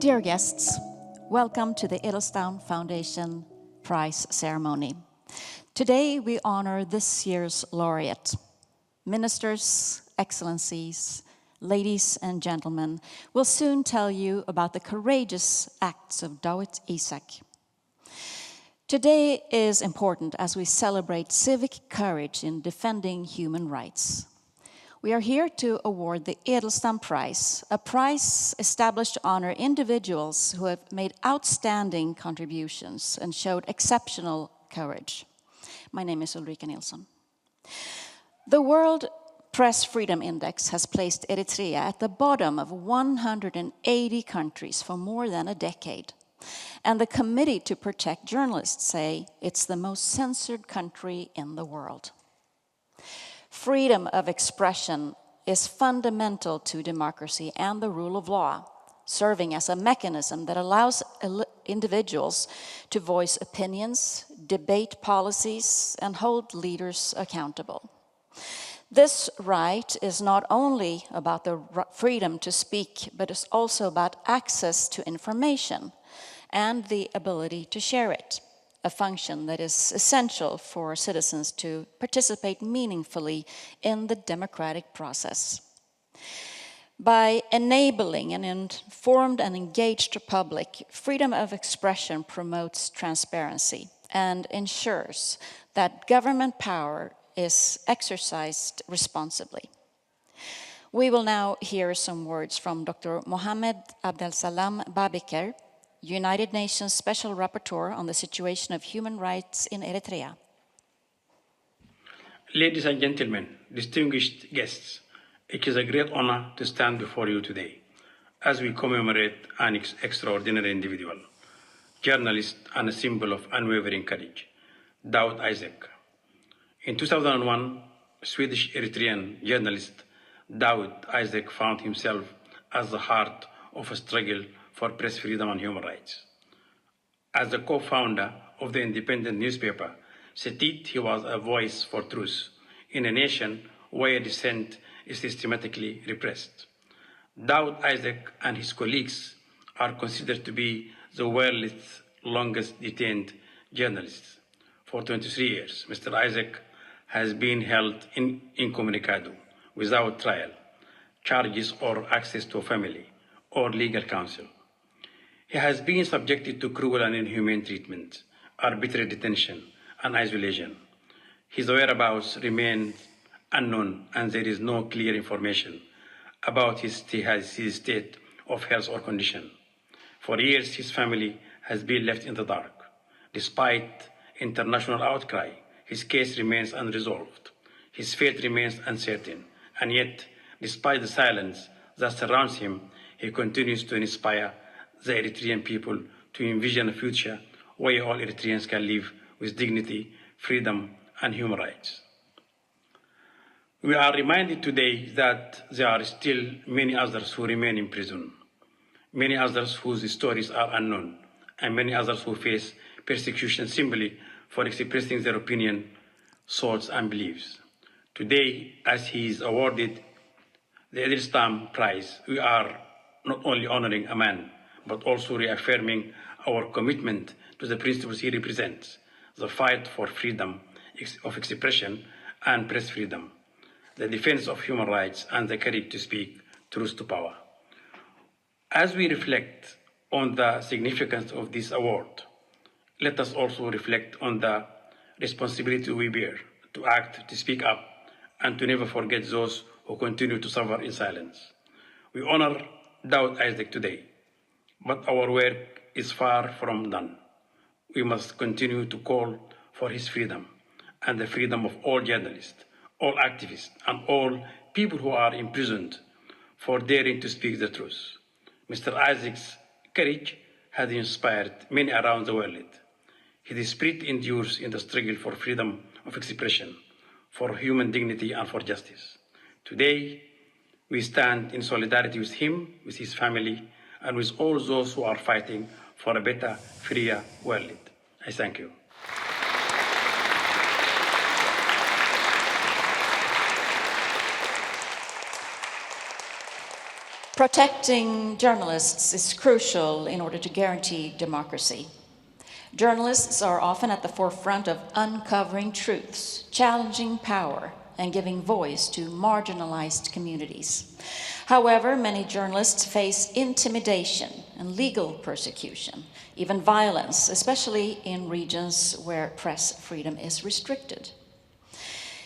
Dear guests, welcome to the Edelstam Foundation Prize ceremony. Today we honor this year's laureate. Ministers, excellencies, ladies and gentlemen, will soon tell you about the courageous acts of Dawit Isaak. Today is important as we celebrate civic courage in defending human rights. We are here to award the Edelstam Prize, a prize established to honor individuals who have made outstanding contributions and showed exceptional courage. My name is Ulrika Nilsson. The World Press Freedom Index has placed Eritrea at the bottom of 180 countries for more than a decade. And the Committee to Protect Journalists say it's the most censored country in the world. Freedom of expression is fundamental to democracy and the rule of law, serving as a mechanism that allows individuals to voice opinions, debate policies, and hold leaders accountable. This right is not only about the freedom to speak, but it's also about access to information and the ability to share it, a function that is essential for citizens to participate meaningfully in the democratic process. By enabling an informed and engaged public, freedom of expression promotes transparency and ensures that government power is exercised responsibly. We will now hear some words from Dr. Mohammed Abdelsalam Babiker, United Nations Special Rapporteur on the situation of human rights in Eritrea. Ladies and gentlemen, distinguished guests, it is a great honor to stand before you today as we commemorate an extraordinary individual, journalist and a symbol of unwavering courage, Dawit Isaak. In 2001, Swedish-Eritrean journalist Dawit Isaak found himself at the heart of a struggle for press freedom and human rights. As the co-founder of the independent newspaper, Setit, he was a voice for truth in a nation where dissent is systematically repressed. Dawit Isaak and his colleagues are considered to be the world's longest detained journalists. For 23 years, Mr. Isaak has been held incommunicado, without trial, charges or access to a family or legal counsel. He has been subjected to cruel and inhumane treatment, arbitrary detention, and isolation. His whereabouts remain unknown, and there is no clear information about his state of health or condition. For years, his family has been left in the dark. Despite international outcry, his case remains unresolved. His fate remains uncertain, and yet, despite the silence that surrounds him, he continues to inspire the Eritrean people to envision a future where all Eritreans can live with dignity, freedom, and human rights. We are reminded today that there are still many others who remain in prison, many others whose stories are unknown, and many others who face persecution simply for expressing their opinion, thoughts, and beliefs. Today, as he is awarded the Edelstam Prize, we are not only honoring a man, but also reaffirming our commitment to the principles he represents, the fight for freedom of expression and press freedom, the defense of human rights, and the courage to speak truth to power. As we reflect on the significance of this award, let us also reflect on the responsibility we bear to act, to speak up, and to never forget those who continue to suffer in silence. We honor Dawit Isaak today, but our work is far from done. We must continue to call for his freedom and the freedom of all journalists, all activists, and all people who are imprisoned for daring to speak the truth. Mr. Isaac's courage has inspired many around the world. His spirit endures in the struggle for freedom of expression, for human dignity, and for justice. Today, we stand in solidarity with him, with his family, and with all those who are fighting for a better, freer world. I thank you. Protecting journalists is crucial in order to guarantee democracy. Journalists are often at the forefront of uncovering truths, challenging power, and giving voice to marginalized communities. However, many journalists face intimidation and legal persecution, even violence, especially in regions where press freedom is restricted.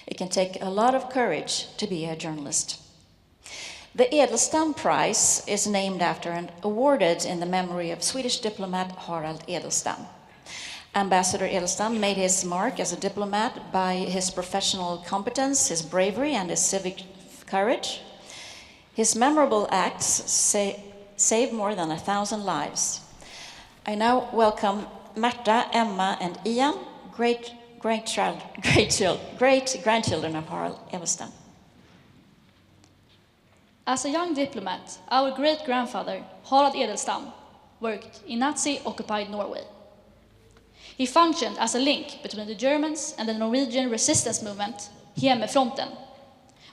It can take a lot of courage to be a journalist. The Edelstam Prize is named after and awarded in the memory of Swedish diplomat Harald Edelstam. Ambassador Edelstam made his mark as a diplomat by his professional competence, his bravery, and his civic courage. His memorable acts saved more than 1,000 lives. I now welcome Märta, Emma, and Ian, great-grandchildren of Harald Edelstam. As a young diplomat, our great-grandfather, Harald Edelstam, worked in Nazi-occupied Norway. He functioned as a link between the Germans and the Norwegian resistance movement, Hjemmefronten,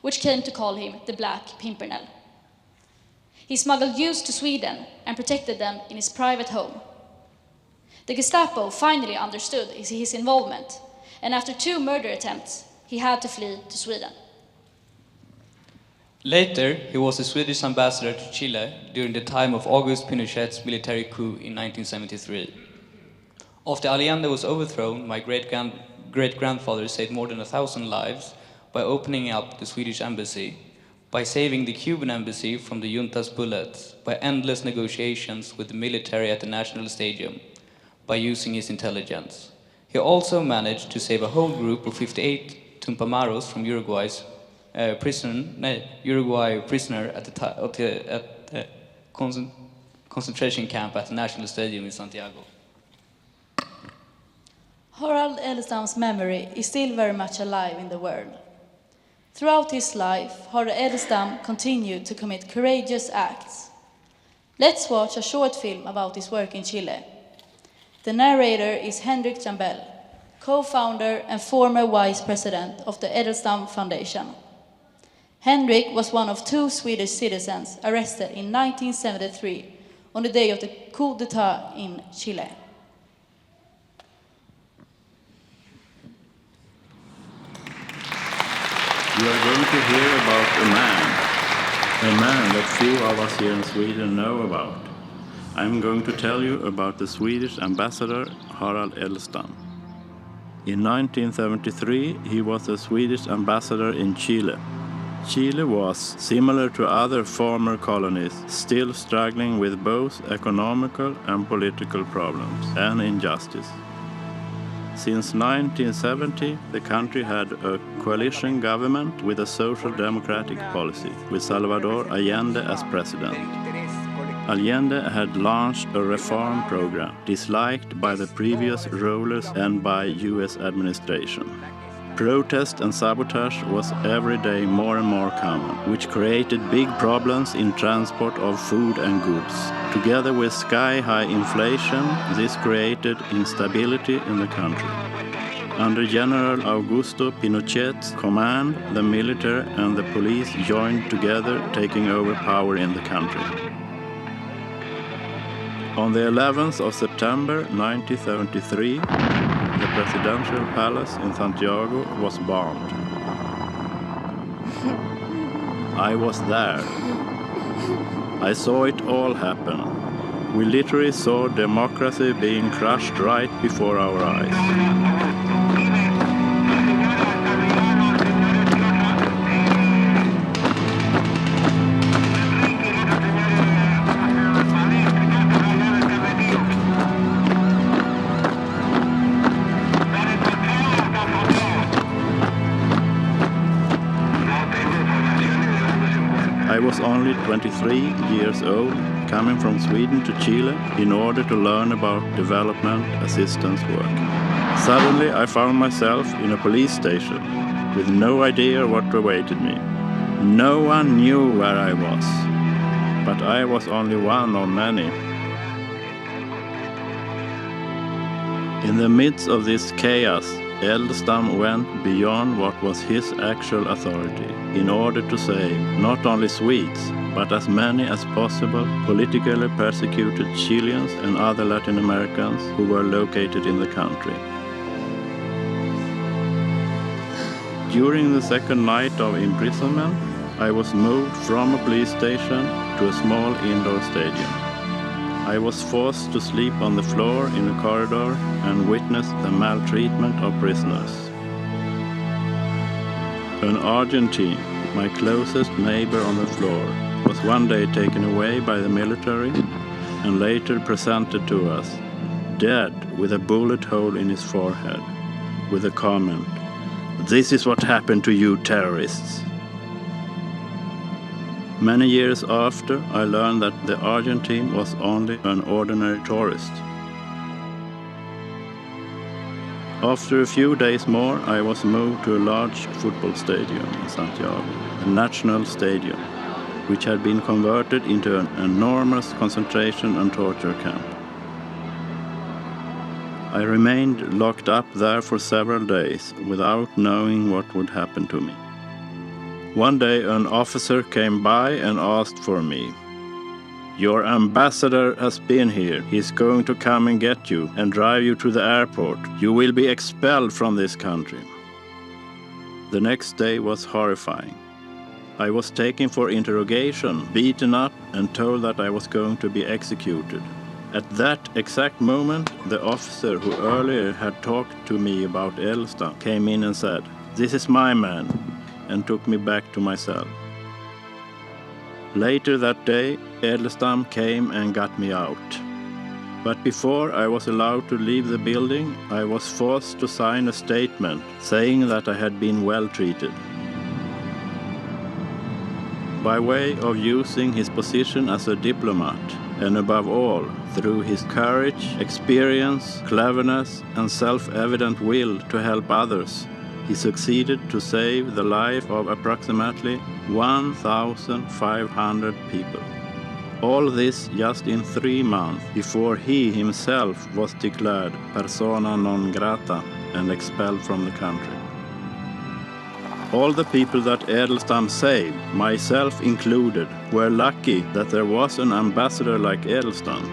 which came to call him the Black Pimpernel. He smuggled Jews to Sweden and protected them in his private home. The Gestapo finally understood his involvement, and after 2 murder attempts, he had to flee to Sweden. Later, he was the Swedish ambassador to Chile during the time of Auguste Pinochet's military coup in 1973. After Allende was overthrown, my great-grandfather saved more than 1,000 lives by opening up the Swedish embassy, by saving the Cuban embassy from the junta's bullets, by endless negotiations with the military at the National Stadium, by using his intelligence. He also managed to save a whole group of 58 Tumpamaros from Uruguay prisoner at the concentration camp at the National Stadium in Santiago. Harald Edelstam's memory is still very much alive in the world. Throughout his life, Harald Edelstam continued to commit courageous acts. Let's watch a short film about his work in Chile. The narrator is Henrik Jambell, co-founder and former vice president of the Edelstam Foundation. Henrik was one of 2 Swedish citizens arrested in 1973 on the day of the coup d'etat in Chile. You are going to hear about a man that few of us here in Sweden know about. I'm going to tell you about the Swedish ambassador Harald Edelstam. In 1973, he was the Swedish ambassador in Chile. Chile was, similar to other former colonies, still struggling with both economical and political problems and injustice. Since 1970, the country had a coalition government with a social democratic policy, with Salvador Allende as president. Allende had launched a reform program disliked by the previous rulers and by US administration. Protest and sabotage was every day more and more common, which created big problems in transport of food and goods. Together with sky-high inflation, this created instability in the country. Under General Augusto Pinochet's command, the military and the police joined together, taking over power in the country. On the 11th of September 1973, the presidential palace in Santiago was bombed. I was there. I saw it all happen. We literally saw democracy being crushed right before our eyes. I was only 23 years old, coming from Sweden to Chile in order to learn about development assistance work. Suddenly I found myself in a police station with no idea what awaited me. No one knew where I was, but I was only one of many. In the midst of this chaos, Edelstam went beyond what was his actual authority in order to save not only Swedes, but as many as possible politically persecuted Chileans and other Latin Americans who were located in the country. During the second night of imprisonment, I was moved from a police station to a small indoor stadium. I was forced to sleep on the floor in a corridor and witness the maltreatment of prisoners. An Argentine, my closest neighbor on the floor, was one day taken away by the military and later presented to us, dead with a bullet hole in his forehead, with the comment, "This is what happened to you terrorists." Many years after, I learned that the Argentine was only an ordinary tourist. After a few days more, I was moved to a large football stadium in Santiago, a national stadium, which had been converted into an enormous concentration and torture camp. I remained locked up there for several days without knowing what would happen to me. One day an officer came by and asked for me. "Your ambassador has been here. He's going to come and get you and drive you to the airport. You will be expelled from this country." The next day was horrifying. I was taken for interrogation, beaten up, and told that I was going to be executed. At that exact moment, the officer who earlier had talked to me about Edelstam came in and said, "This is my man," and took me back to my cell. Later that day, Edelstam came and got me out. But before I was allowed to leave the building, I was forced to sign a statement saying that I had been well treated. By way of using his position as a diplomat, and above all, through his courage, experience, cleverness, and self-evident will to help others, he succeeded to save the life of approximately 1,500 people. All this just in 3 months before he himself was declared persona non grata and expelled from the country. All the people that Edelstam saved, myself included, were lucky that there was an ambassador like Edelstam.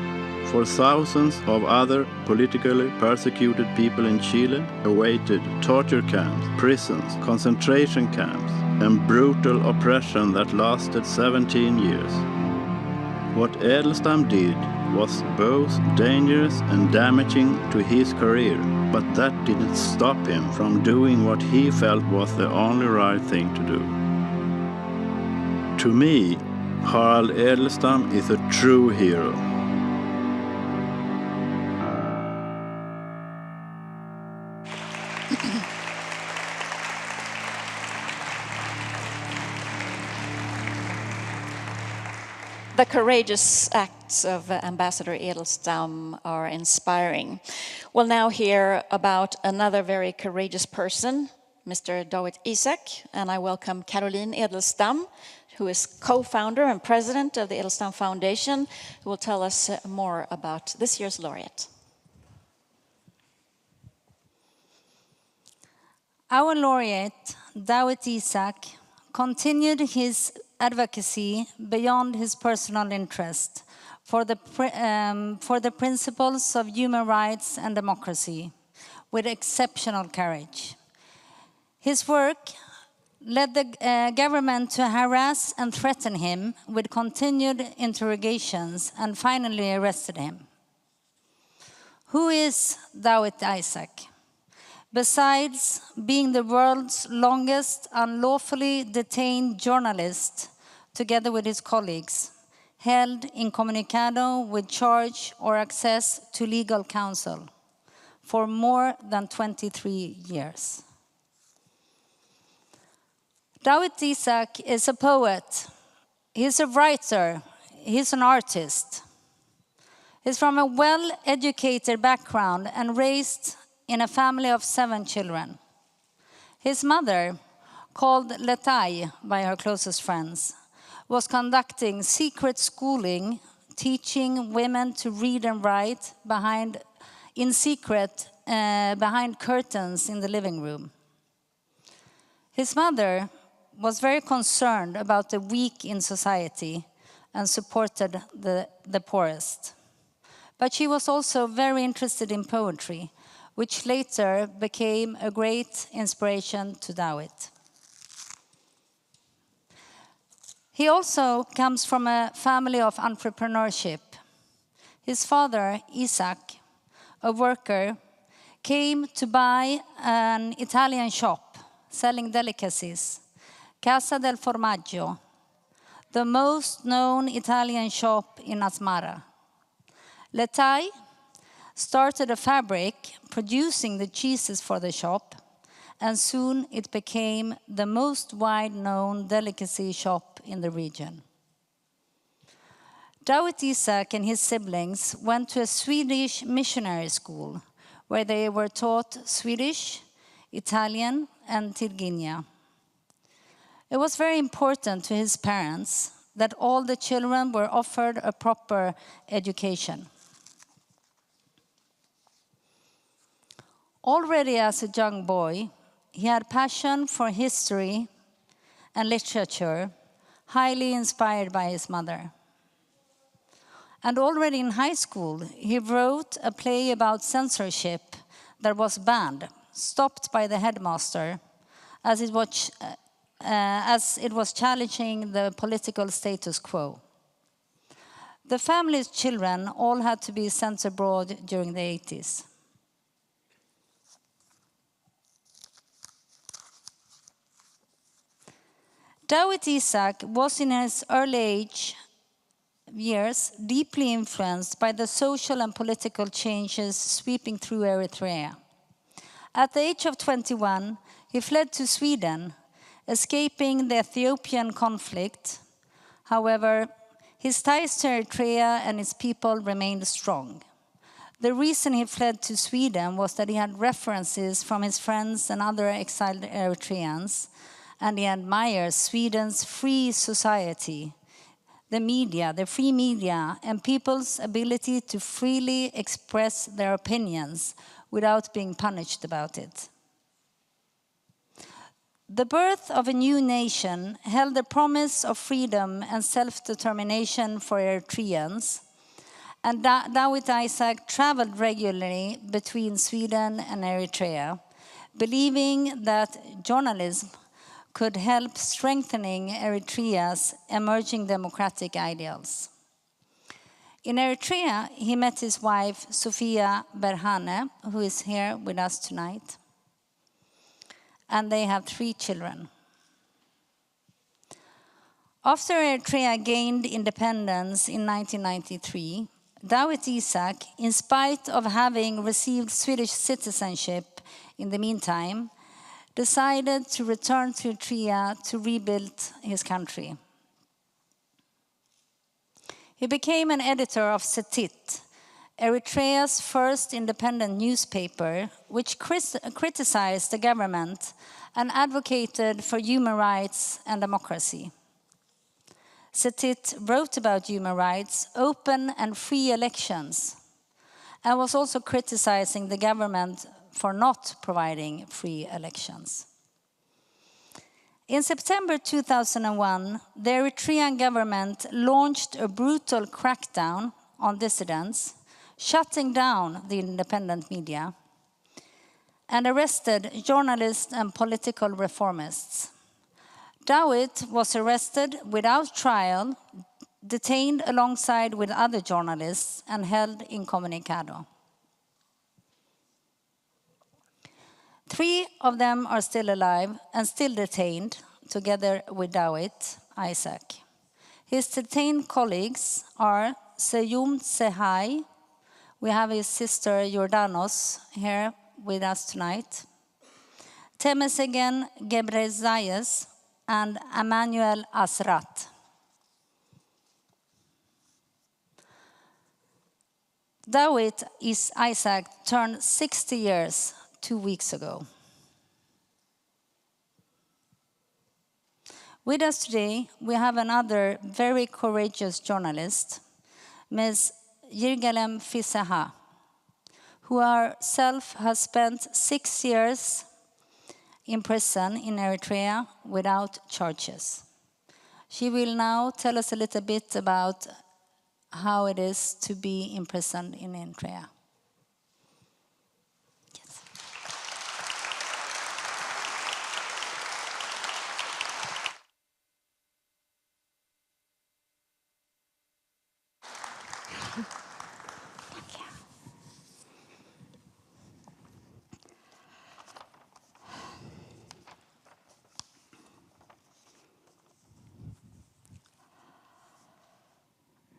For thousands of other politically persecuted people in Chile awaited torture camps, prisons, concentration camps, and brutal oppression that lasted 17 years. What Edelstam did was both dangerous and damaging to his career, but that didn't stop him from doing what he felt was the only right thing to do. To me, Harald Edelstam is a true hero. The courageous acts of Ambassador Edelstam are inspiring. We'll now hear about another very courageous person, Mr. Dawit Isaak, and I welcome Caroline Edelstam, who is co-founder and president of the Edelstam Foundation, who will tell us more about this year's laureate. Our laureate, Dawit Isaak, continued his advocacy beyond his personal interest for the principles of human rights and democracy with exceptional courage. His work led the government to harass and threaten him with continued interrogations and finally arrested him. Who is Dawit Isaak? Besides being the world's longest unlawfully detained journalist, together with his colleagues, held incommunicado with charge or access to legal counsel for more than 23 years. Dawit Isaak is a poet, he's a writer, he's an artist. He's from a well-educated background and raised in a family of 7 children. His mother, called Letai by her closest friends, was conducting secret schooling, teaching women to read and write behind in secret behind curtains in the living room. His mother was very concerned about the weak in society and supported the poorest. But she was also very interested in poetry, which later became a great inspiration to Dawit. He also comes from a family of entrepreneurship. His father, Isaak, a worker, came to buy an Italian shop selling delicacies, Casa del Formaggio, the most known Italian shop in Asmara. Letai started a fabric producing the cheeses for the shop, and soon it became the most wide-known delicacy shop in the region. Dawit Isaak and his siblings went to a Swedish missionary school where they were taught Swedish, Italian, and Tirginya. It was very important to his parents that all the children were offered a proper education. Already as a young boy, he had passion for history and literature, highly inspired by his mother. And already in high school, he wrote a play about censorship that was banned, stopped by the headmaster, as it was challenging the political status quo. The family's children all had to be sent abroad during the 80s. Dawit Isaak was in his early years deeply influenced by the social and political changes sweeping through Eritrea. At the age of 21, he fled to Sweden, escaping the Ethiopian conflict. However, his ties to Eritrea and its people remained strong. The reason he fled to Sweden was that he had references from his friends and other exiled Eritreans, and he admires Sweden's free society, the media, the free media, and people's ability to freely express their opinions without being punished about it. The birth of a new nation held the promise of freedom and self-determination for Eritreans, and Dawit Isaak traveled regularly between Sweden and Eritrea, believing that journalism could help strengthening Eritrea's emerging democratic ideals. In Eritrea, he met his wife, Sofia Berhane, who is here with us tonight, and they have 3 children. After Eritrea gained independence in 1993, Dawit Isaak, in spite of having received Swedish citizenship in the meantime, decided to return to Eritrea to rebuild his country. He became an editor of Setit, Eritrea's first independent newspaper, which criticized the government and advocated for human rights and democracy. Setit wrote about human rights, open and free elections, and was also criticizing the government for not providing free elections. In September 2001, the Eritrean government launched a brutal crackdown on dissidents, shutting down the independent media, and arrested journalists and political reformists. Dawit was arrested without trial, detained alongside with other journalists, and held incommunicado. 3 of them are still alive and still detained, together with Dawit Isaak. His detained colleagues are Seyum Sehai, we have his sister Jordanos here with us tonight, Temesegen Gebrezayes, and Emmanuel Asrat. Dawit Isaak turned 60 years 2 weeks ago. With us today, we have another very courageous journalist, Ms. Yirgalem Fisaha, who herself has spent 6 years in prison in Eritrea without charges. She will now tell us a little bit about how it is to be imprisoned in Eritrea. Yes.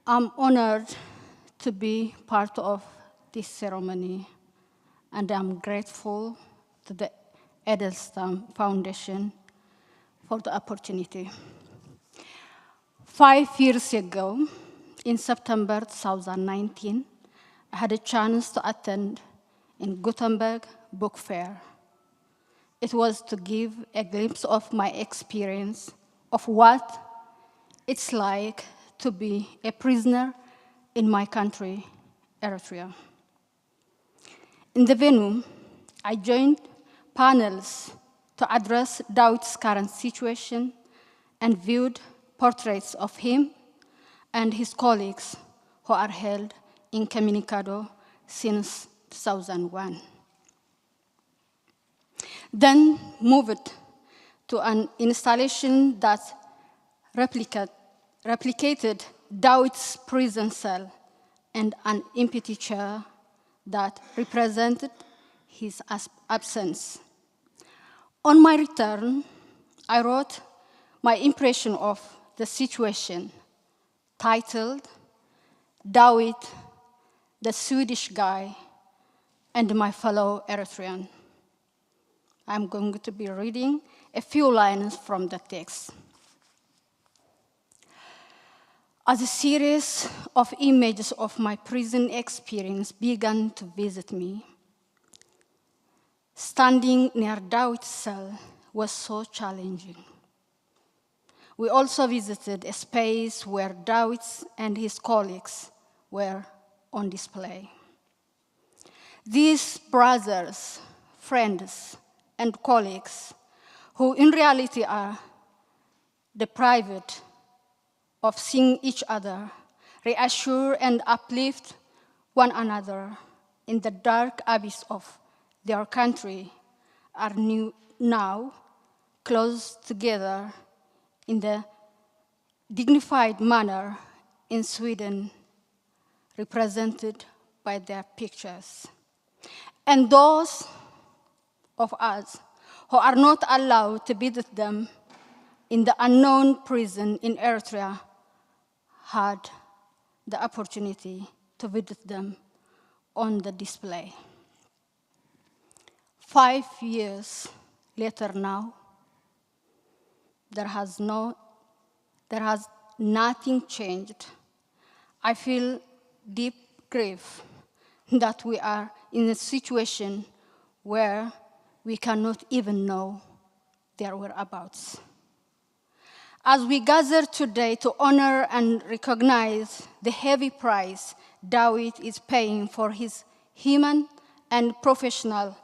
I'm honored to be part of this ceremony, and I'm grateful to the Edelstam Foundation for the opportunity. 5 years ago, in September 2019, I had a chance to attend in Gothenburg Book Fair. It was to give a glimpse of my experience of what it's like to be a prisoner in my country, Eritrea. In the venue, I joined panels to address Dawit's current situation and viewed portraits of him and his colleagues who are held incommunicado since 2001. Then moved to an installation that replicated Dawit's prison cell and an empty chair that represented his absence. On my return, I wrote my impression of the situation, titled Dawit, the Swedish Guy, and My Fellow Eritrean. I'm going to be reading a few lines from the text. As a series of images of my prison experience began to visit me, standing near Dawit's cell was so challenging. We also visited a space where Dawit and his colleagues were on display. These brothers, friends, and colleagues, who in reality are deprived of seeing each other, reassure and uplift one another in the dark abyss of their country, are now close together in the dignified manner in Sweden, represented by their pictures. And those of us who are not allowed to visit them in the unknown prison in Eritrea had the opportunity to visit them on the display. 5 years later now, there has nothing changed. I feel deep grief that we are in a situation where we cannot even know their whereabouts. As we gather today to honor and recognize the heavy price Dawit is paying for his human and professional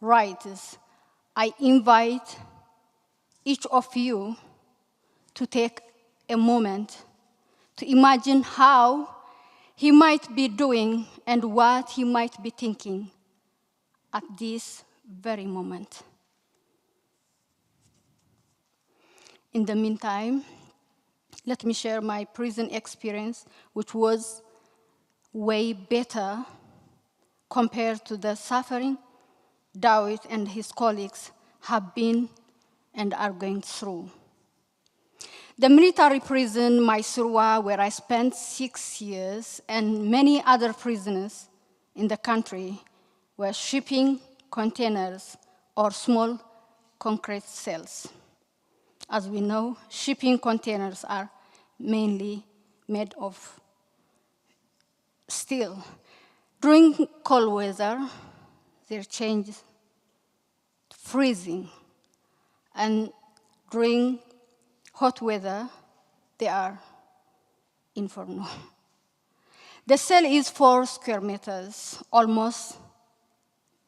rights, I invite each of you to take a moment to imagine how he might be doing and what he might be thinking at this very moment. In the meantime, let me share my prison experience, which was way better compared to the suffering Dawit and his colleagues have been and are going through. The military prison, Mysuru, where I spent 6 years, and many other prisons in the country were shipping containers or small concrete cells. As we know, shipping containers are mainly made of steel. During cold weather, they change to freezing, and during hot weather, they are inferno. The cell is 4 square meters, almost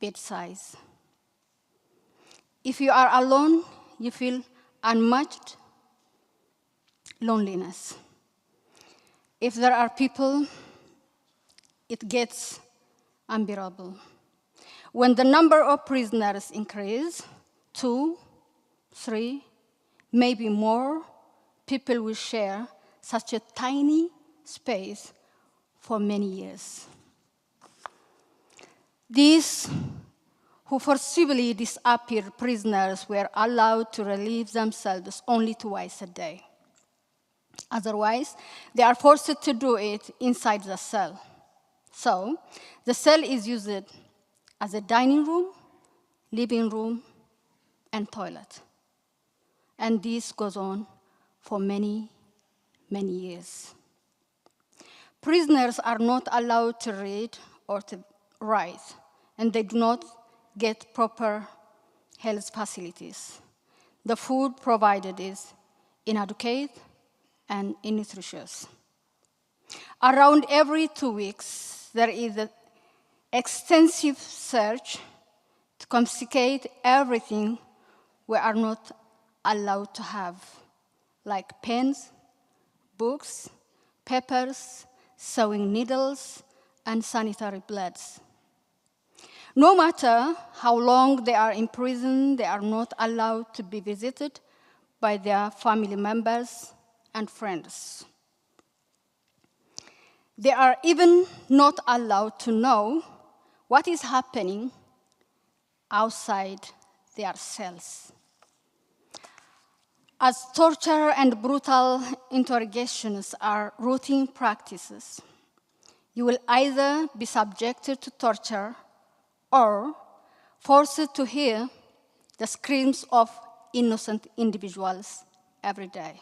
bedside. If you are alone, you feel unmatched loneliness. If there are people, it gets unbearable. When the number of prisoners increase, 2, 3, maybe more, people will share such a tiny space for many years. These who forcibly disappeared prisoners were allowed to relieve themselves only twice a day. Otherwise, they are forced to do it inside the cell. So, the cell is used as a dining room, living room, and toilet. And this goes on for many, many years. Prisoners are not allowed to read or to write, and they do not get proper health facilities. The food provided is inadequate and innutritious. Around every 2 weeks, there is an extensive search to confiscate everything we are not allowed to have, like pens, books, papers, sewing needles, and sanitary pads. No matter how long they are in prison, they are not allowed to be visited by their family members and friends. They are even not allowed to know what is happening outside their cells. As torture and brutal interrogations are routine practices, you will either be subjected to torture or forced to hear the screams of innocent individuals every day.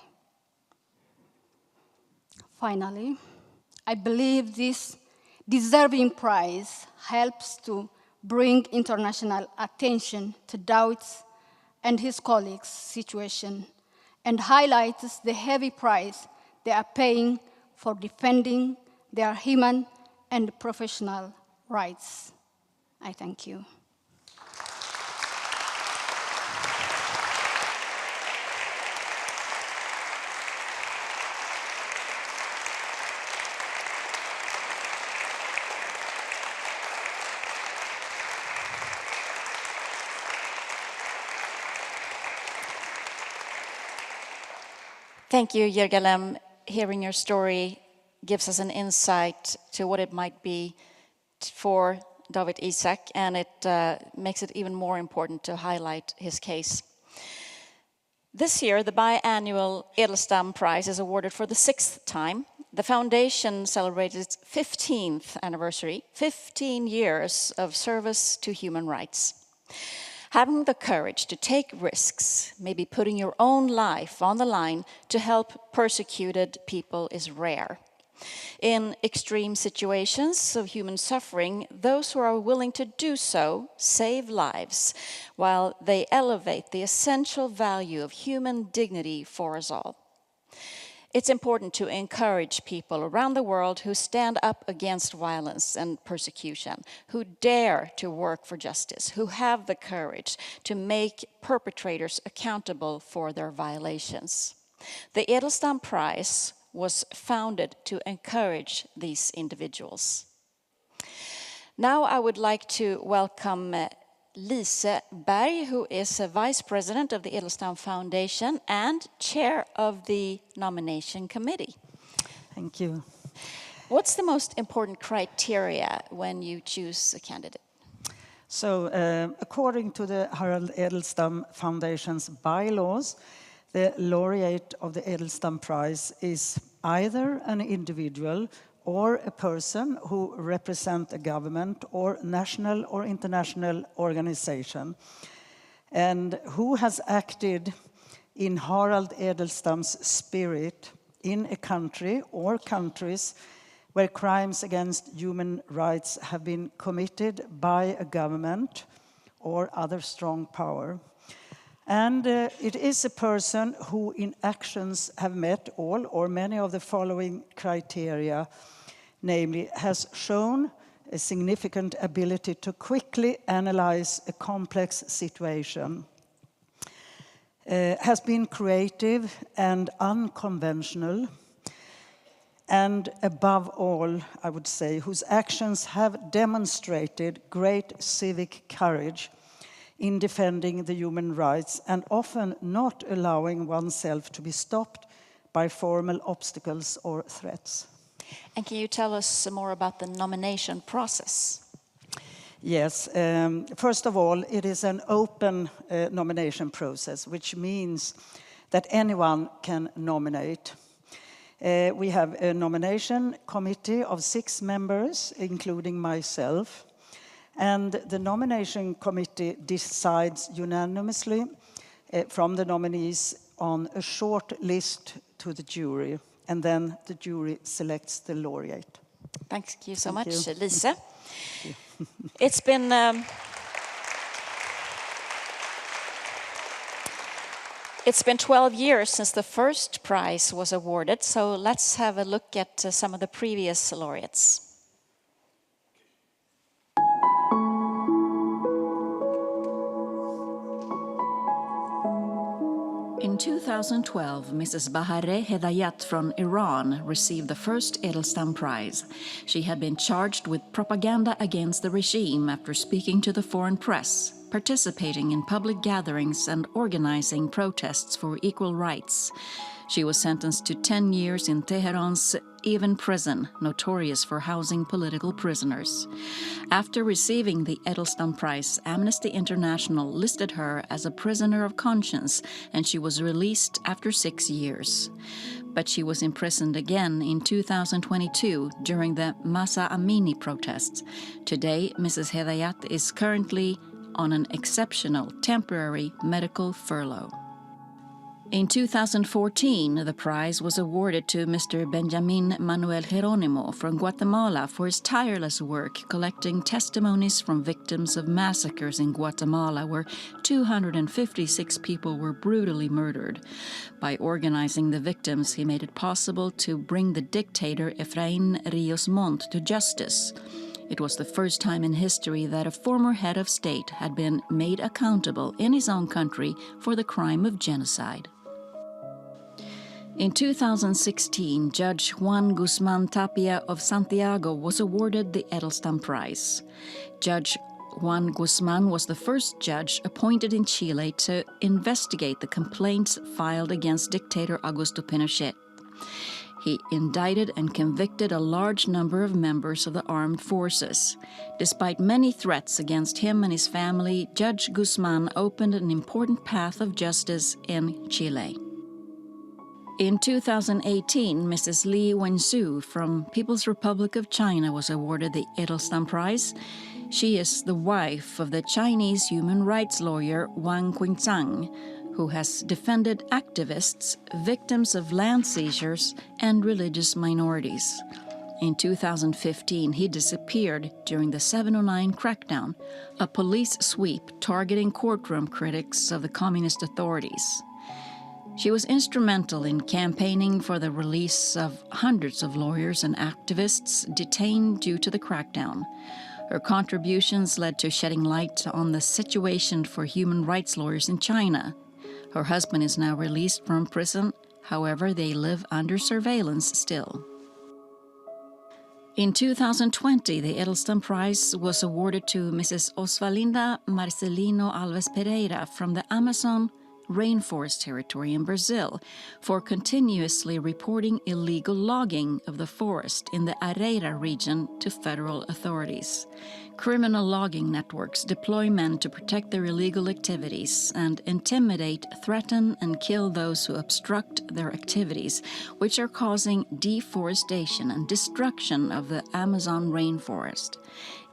Finally, I believe this deserving prize helps to bring international attention to Dawit and his colleagues' situation and highlights the heavy price they are paying for defending their human and professional rights. I thank you. Thank you, Yergalem. Hearing your story gives us an insight to what it might be for Dawit Isaak, and it makes it even more important to highlight his case. This year, the biannual Edelstam Prize is awarded for the 6th time. The foundation celebrated its 15th anniversary, 15 years of service to human rights. Having the courage to take risks, maybe putting your own life on the line to help persecuted people is rare. In extreme situations of human suffering, those who are willing to do so save lives, while they elevate the essential value of human dignity for us all. It's important to encourage people around the world who stand up against violence and persecution, who dare to work for justice, who have the courage to make perpetrators accountable for their violations. The Edelstam Prize was founded to encourage these individuals. Now I would like to welcome Lise Berg, who is a Vice President of the Edelstam Foundation and Chair of the Nomination Committee. Thank you. What's the most important criteria when you choose a candidate? So, according to the Harald Edelstam Foundation's bylaws, the laureate of the Edelstam Prize is either an individual or a person who represents a government or national or international organization, and who has acted in Harald Edelstam's spirit in a country or countries where crimes against human rights have been committed by a government or other strong power. And it is a person who in actions have met all or many of the following criteria, namely has shown a significant ability to quickly analyze a complex situation, has been creative and unconventional, and above all, I would say, whose actions have demonstrated great civic courage in defending the human rights and often not allowing oneself to be stopped by formal obstacles or threats. And can you tell us more about the nomination process? Yes. First of all, it is an open nomination process, which means that anyone can nominate. We have a nomination committee of 6 members, including myself. And the nomination committee decides unanimously from the nominees on a short list to the jury. And then the jury selects the laureate. Thank you so Thank much, you. Lise. It's been it's been 12 years since the first prize was awarded, so let's have a look at some of the previous laureates. In 2012, Mrs. Bahareh Hedayat from Iran received the first Edelstam Prize. She had been charged with propaganda against the regime after speaking to the foreign press, participating in public gatherings and organizing protests for equal rights. She was sentenced to 10 years in Tehran's Evin prison, notorious for housing political prisoners. After receiving the Edelstam Prize, Amnesty International listed her as a prisoner of conscience, and she was released after 6 years. But she was imprisoned again in 2022 during the Masa Amini protests. Today, Mrs. Hedayat is currently on an exceptional temporary medical furlough. In 2014, the prize was awarded to Mr. Benjamin Manuel Jeronimo from Guatemala for his tireless work collecting testimonies from victims of massacres in Guatemala, where 256 people were brutally murdered. By organizing the victims, he made it possible to bring the dictator Efraín Ríos Montt to justice. It was the first time in history that a former head of state had been made accountable in his own country for the crime of genocide. In 2016, Judge Juan Guzman Tapia of Santiago was awarded the Edelstam Prize. Judge Juan Guzman was the first judge appointed in Chile to investigate the complaints filed against dictator Augusto Pinochet. He indicted and convicted a large number of members of the armed forces. Despite many threats against him and his family, Judge Guzman opened an important path of justice in Chile. In 2018, Mrs. Li Wenzu from People's Republic of China was awarded the Edelstam Prize. She is the wife of the Chinese human rights lawyer Wang Qingzhang, who has defended activists, victims of land seizures, and religious minorities. In 2015, he disappeared during the 709 crackdown, a police sweep targeting courtroom critics of the communist authorities. She was instrumental in campaigning for the release of hundreds of lawyers and activists detained due to the crackdown. Her contributions led to shedding light on the situation for human rights lawyers in China. Her husband is now released from prison, however, they live under surveillance still. In 2020, the Edelstam Prize was awarded to Mrs. Osvalinda Marcelino Alves Pereira from the Amazon rainforest territory in Brazil for continuously reporting illegal logging of the forest in the Areira region to federal authorities. Criminal logging networks deploy men to protect their illegal activities and intimidate, threaten, and kill those who obstruct their activities, which are causing deforestation and destruction of the Amazon rainforest.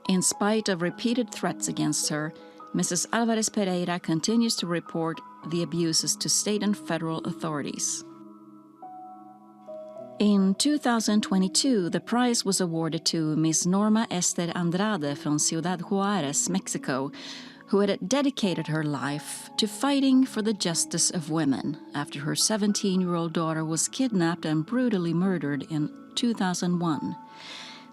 In spite of repeated threats against her, Mrs. Alvarez Pereira continues to report the abuses to state and federal authorities. In 2022, the prize was awarded to Ms. Norma Esther Andrade from Ciudad Juárez, Mexico, who had dedicated her life to fighting for the justice of women after her 17-year-old daughter was kidnapped and brutally murdered in 2001.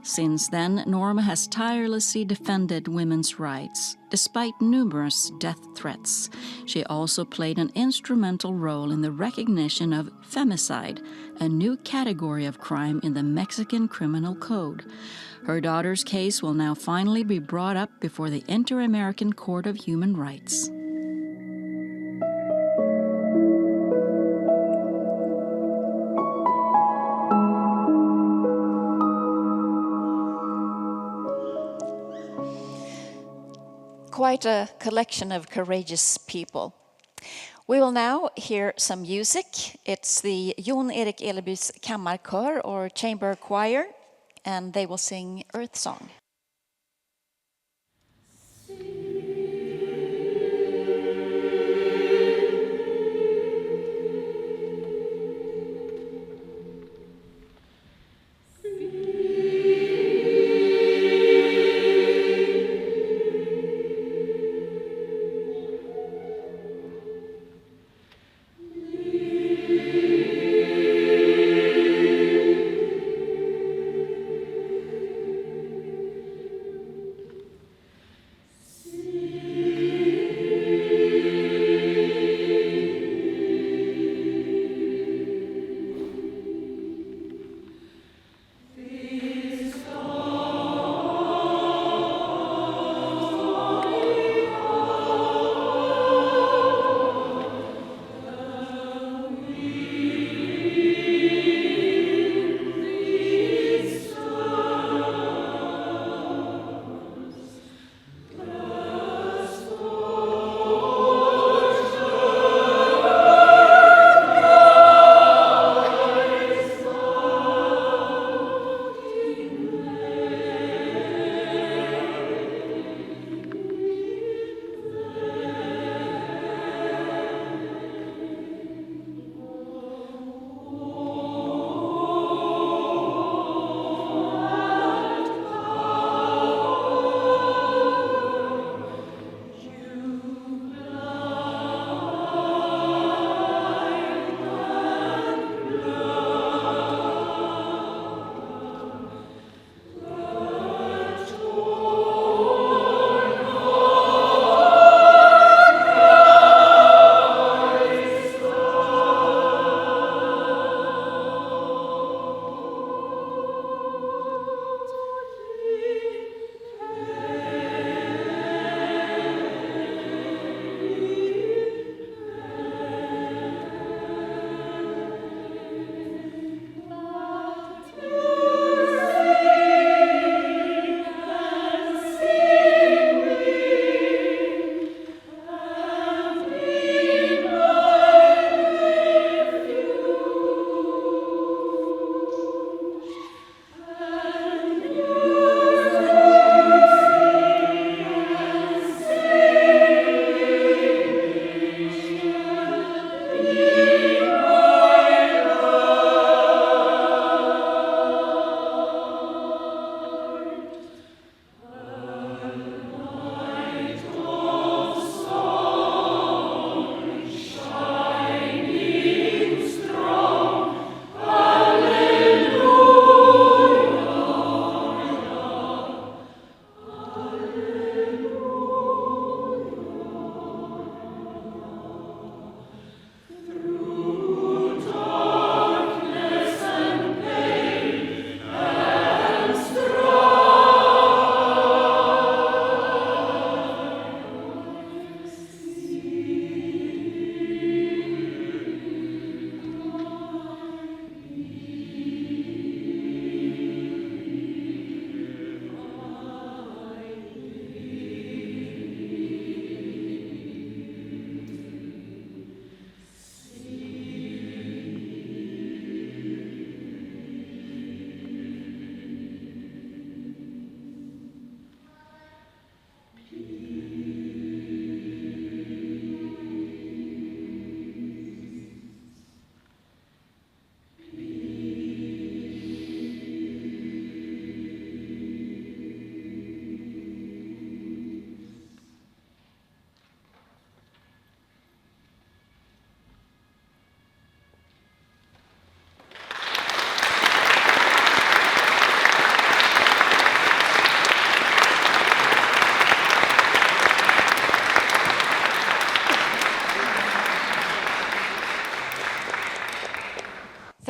Since then, Norma has tirelessly defended women's rights, despite numerous death threats. She also played an instrumental role in the recognition of femicide, a new category of crime in the Mexican Criminal Code. Her daughter's case will now finally be brought up before the Inter-American Court of Human Rights. Quite a collection of courageous people. We will now hear some music. It's the Jon Erik Eleby's Kammarkör or Chamber Choir, and they will sing Earth Song.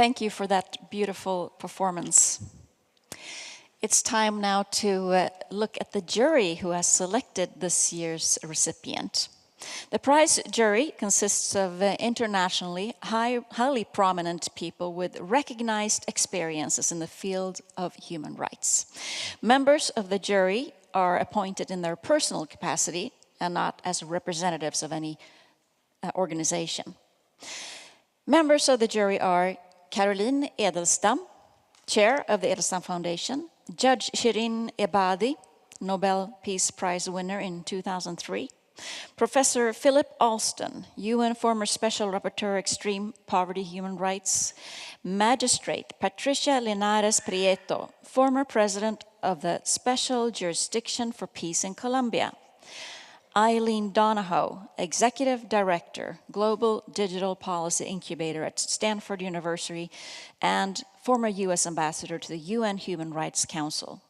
Thank you for that beautiful performance. It's time now to look at the jury who has selected this year's recipient. The prize jury consists of internationally highly prominent people with recognized experiences in the field of human rights. Members of the jury are appointed in their personal capacity and not as representatives of any organization. Members of the jury are Caroline Edelstam, Chair of the Edelstam Foundation, Judge Shirin Ebadi, Nobel Peace Prize winner in 2003, Professor Philip Alston, UN former Special Rapporteur Extreme Poverty Human Rights, Magistrate Patricia Linares Prieto, former President of the Special Jurisdiction for Peace in Colombia, Eileen Donahoe, Executive Director, Global Digital Policy Incubator at Stanford University, and former US Ambassador to the UN Human Rights Council.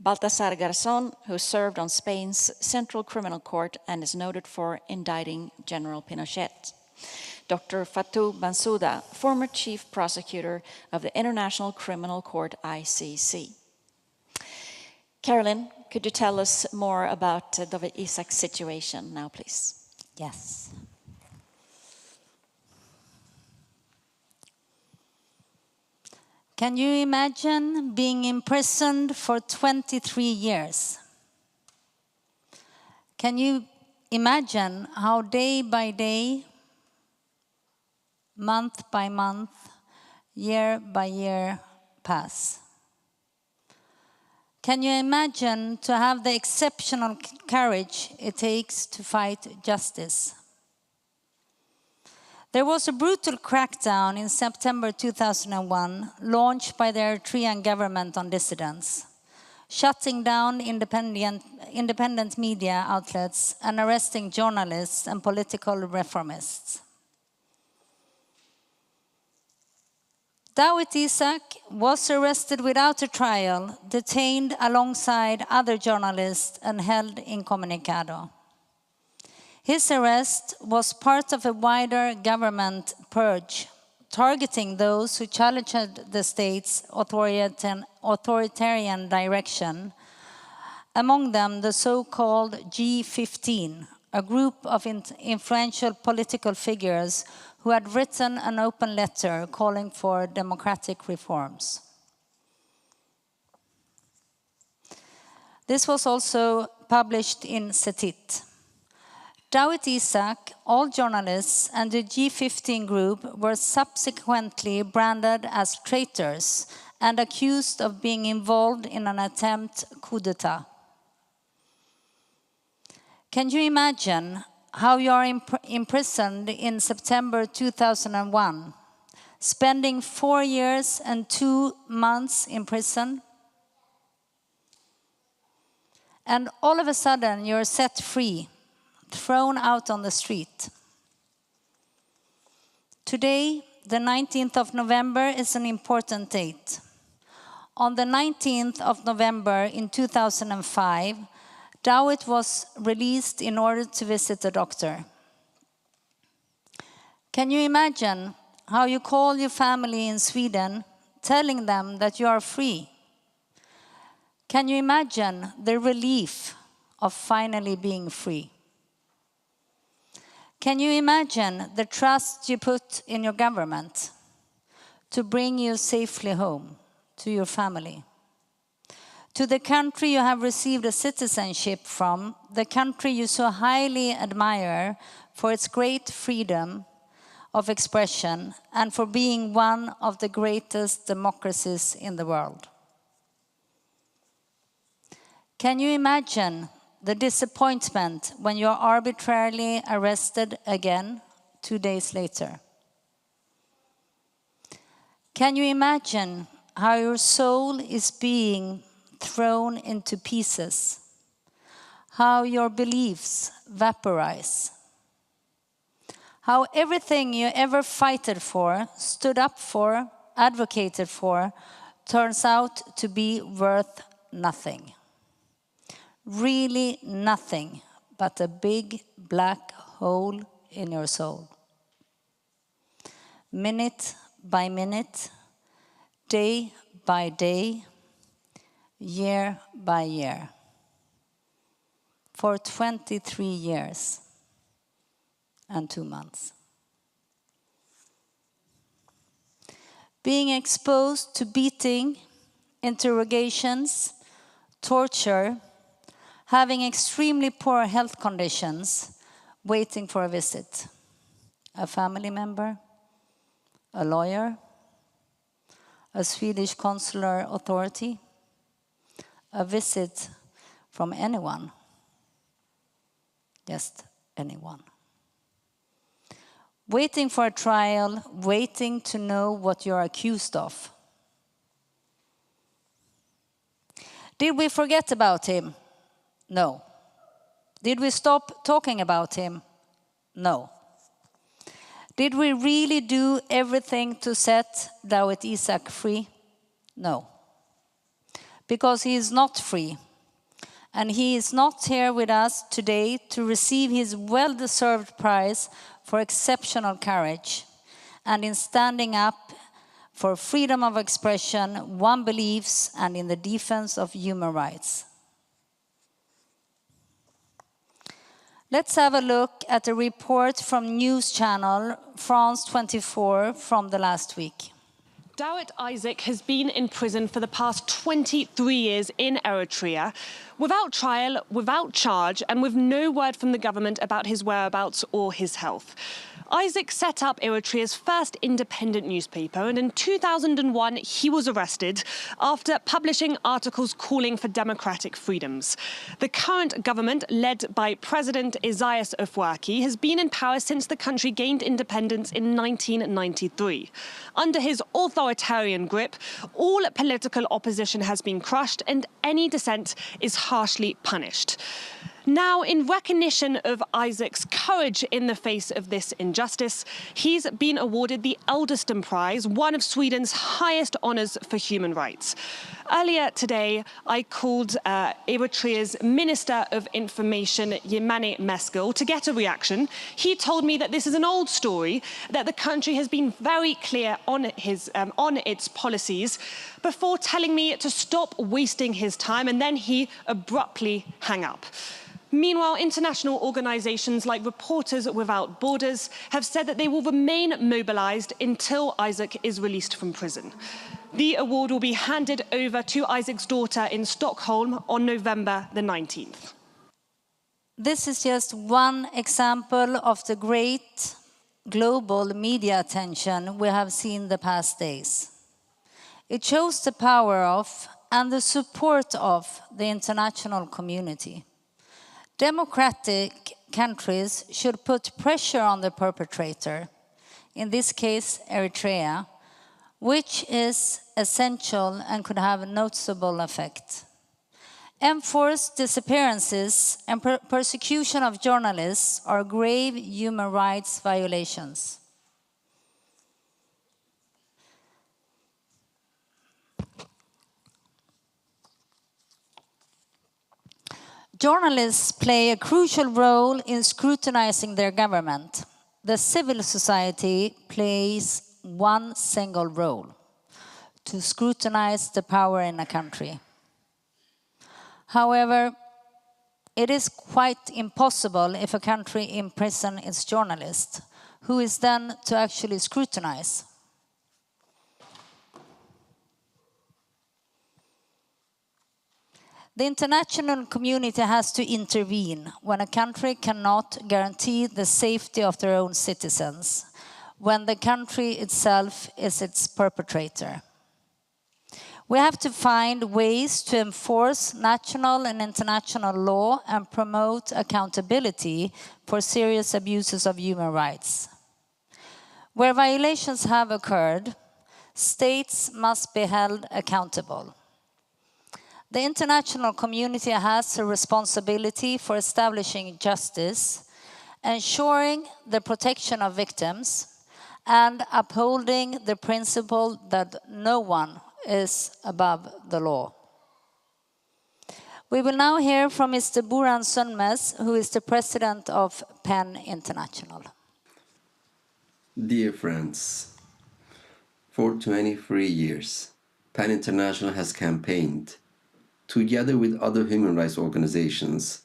Baltasar Garzón, who served on Spain's Central Criminal Court and is noted for indicting General Pinochet. Dr. Fatou Bensouda, former Chief Prosecutor of the International Criminal Court, ICC. Caroline, could you tell us more about Dawit Isaak's situation now, please? Yes. Can you imagine being imprisoned for 23 years? Can you imagine how day by day, month by month, year by year pass? Can you imagine to have the exceptional courage it takes to fight justice? There was a brutal crackdown in September 2001 launched by the Eritrean government on dissidents, shutting down independent media outlets and arresting journalists and political reformists. Dawit Isaak was arrested without a trial, detained alongside other journalists and held incommunicado. His arrest was part of a wider government purge, targeting those who challenged the state's authoritarian direction, among them the so-called G15, a group of influential political figures who had written an open letter calling for democratic reforms. This was also published in Setit. Dawit Isaak, all journalists, and the G15 group were subsequently branded as traitors and accused of being involved in an attempt coup d'etat. Can you imagine how you are imprisoned in September 2001, spending 4 years and 2 months in prison? And all of a sudden you're set free, thrown out on the street. Today, the 19th of November, is an important date. On the 19th of November in 2005, Dawit was released in order to visit a doctor. Can you imagine how you call your family in Sweden, telling them that you are free? Can you imagine the relief of finally being free? Can you imagine the trust you put in your government to bring you safely home to your family? To the country you have received a citizenship from, the country you so highly admire for its great freedom of expression and for being one of the greatest democracies in the world. Can you imagine the disappointment when you are arbitrarily arrested again 2 days later? Can you imagine how your soul is being thrown into pieces, how your beliefs vaporize, how everything you ever fighted for, stood up for, advocated for, turns out to be worth nothing. Really nothing but a big black hole in your soul. Minute by minute, day by day, year by year, for 23 years and 2 months. Being exposed to beating, interrogations, torture, having extremely poor health conditions, waiting for a visit. A family member, a lawyer, a Swedish consular authority, a visit from anyone, just anyone. Waiting for a trial, waiting to know what you're accused of. Did we forget about him? No. Did we stop talking about him? No. Did we really do everything to set Dawit Isaak free? No. Because he is not free. And he is not here with us today to receive his well-deserved prize for exceptional courage and in standing up for freedom of expression, one believes, and in the defense of human rights. Let's have a look at a report from news channel France 24 from the last week. Dawit Isaak has been in prison for the past 23 years in Eritrea, without trial, without charge, and with no word from the government about his whereabouts or his health. Isaak set up Eritrea's first independent newspaper, and in 2001 he was arrested after publishing articles calling for democratic freedoms. The current government, led by President Isaias Afwerki, has been in power since the country gained independence in 1993. Under his authoritarian grip, all political opposition has been crushed and any dissent is harshly punished. Now, in recognition of Isaak's courage in the face of this injustice, he's been awarded the Edelstam Prize, one of Sweden's highest honours for human rights. Earlier today, I called Eritrea's Minister of Information, Yemane Meskel, to get a reaction. He told me that this is an old story, that the country has been very clear on its policies, before telling me to stop wasting his time, and then he abruptly hung up. Meanwhile, international organisations like Reporters Without Borders have said that they will remain mobilised until Isaak is released from prison. The award will be handed over to Isaak's daughter in Stockholm on November the 19th. This is just one example of the great global media attention we have seen the past days. It shows the power of and the support of the international community. Democratic countries should put pressure on the perpetrator, in this case Eritrea, which is essential and could have a noticeable effect. Enforced disappearances and persecution of journalists are grave human rights violations. Journalists play a crucial role in scrutinizing their government. The civil society plays one single role: to scrutinize the power in a country. However, it is quite impossible if a country imprisons its journalist, who is then to actually scrutinize. The international community has to intervene when a country cannot guarantee the safety of their own citizens, when the country itself is its perpetrator. We have to find ways to enforce national and international law and promote accountability for serious abuses of human rights. Where violations have occurred, states must be held accountable. The international community has a responsibility for establishing justice, ensuring the protection of victims, and upholding the principle that no one is above the law. We will now hear from Mr. Buran Sönmez, who is the president of PEN. 10 International. Dear friends, 10 International is a For 23 years, PAN International has campaigned, together with other human rights organizations,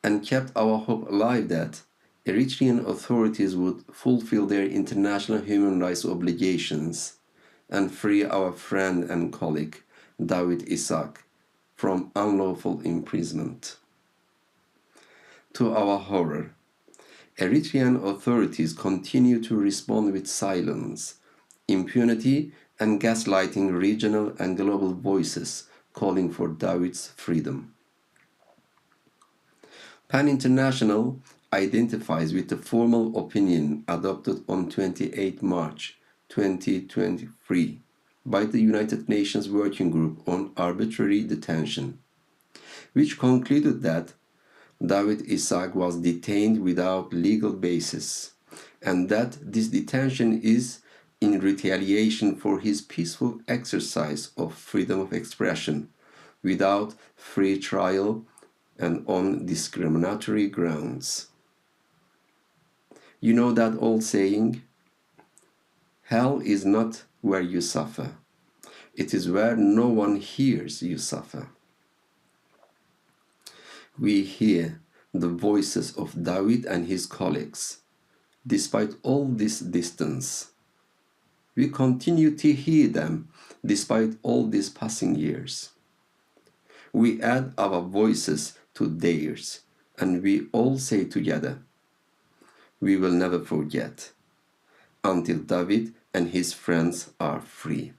and kept our hope alive that Eritrean authorities would fulfill their international human rights obligations and free our friend and colleague, Dawit Isaak, from unlawful imprisonment. To our horror, Eritrean authorities continue to respond with silence, impunity, and gaslighting regional and global voices calling for Dawit's freedom. PAN International identifies with the formal opinion adopted on 28 March 2023 by the United Nations Working Group on Arbitrary Detention, which concluded that Dawit Isaak was detained without legal basis, and that this detention is in retaliation for his peaceful exercise of freedom of expression without free trial and on discriminatory grounds. You know that old saying, hell is not where you suffer, it is where no one hears you suffer. We hear the voices of Dawit and his colleagues. Despite all this distance, we continue to hear them despite all these passing years. We add our voices to theirs, and we all say together, we will never forget until Dawit and his friends are free.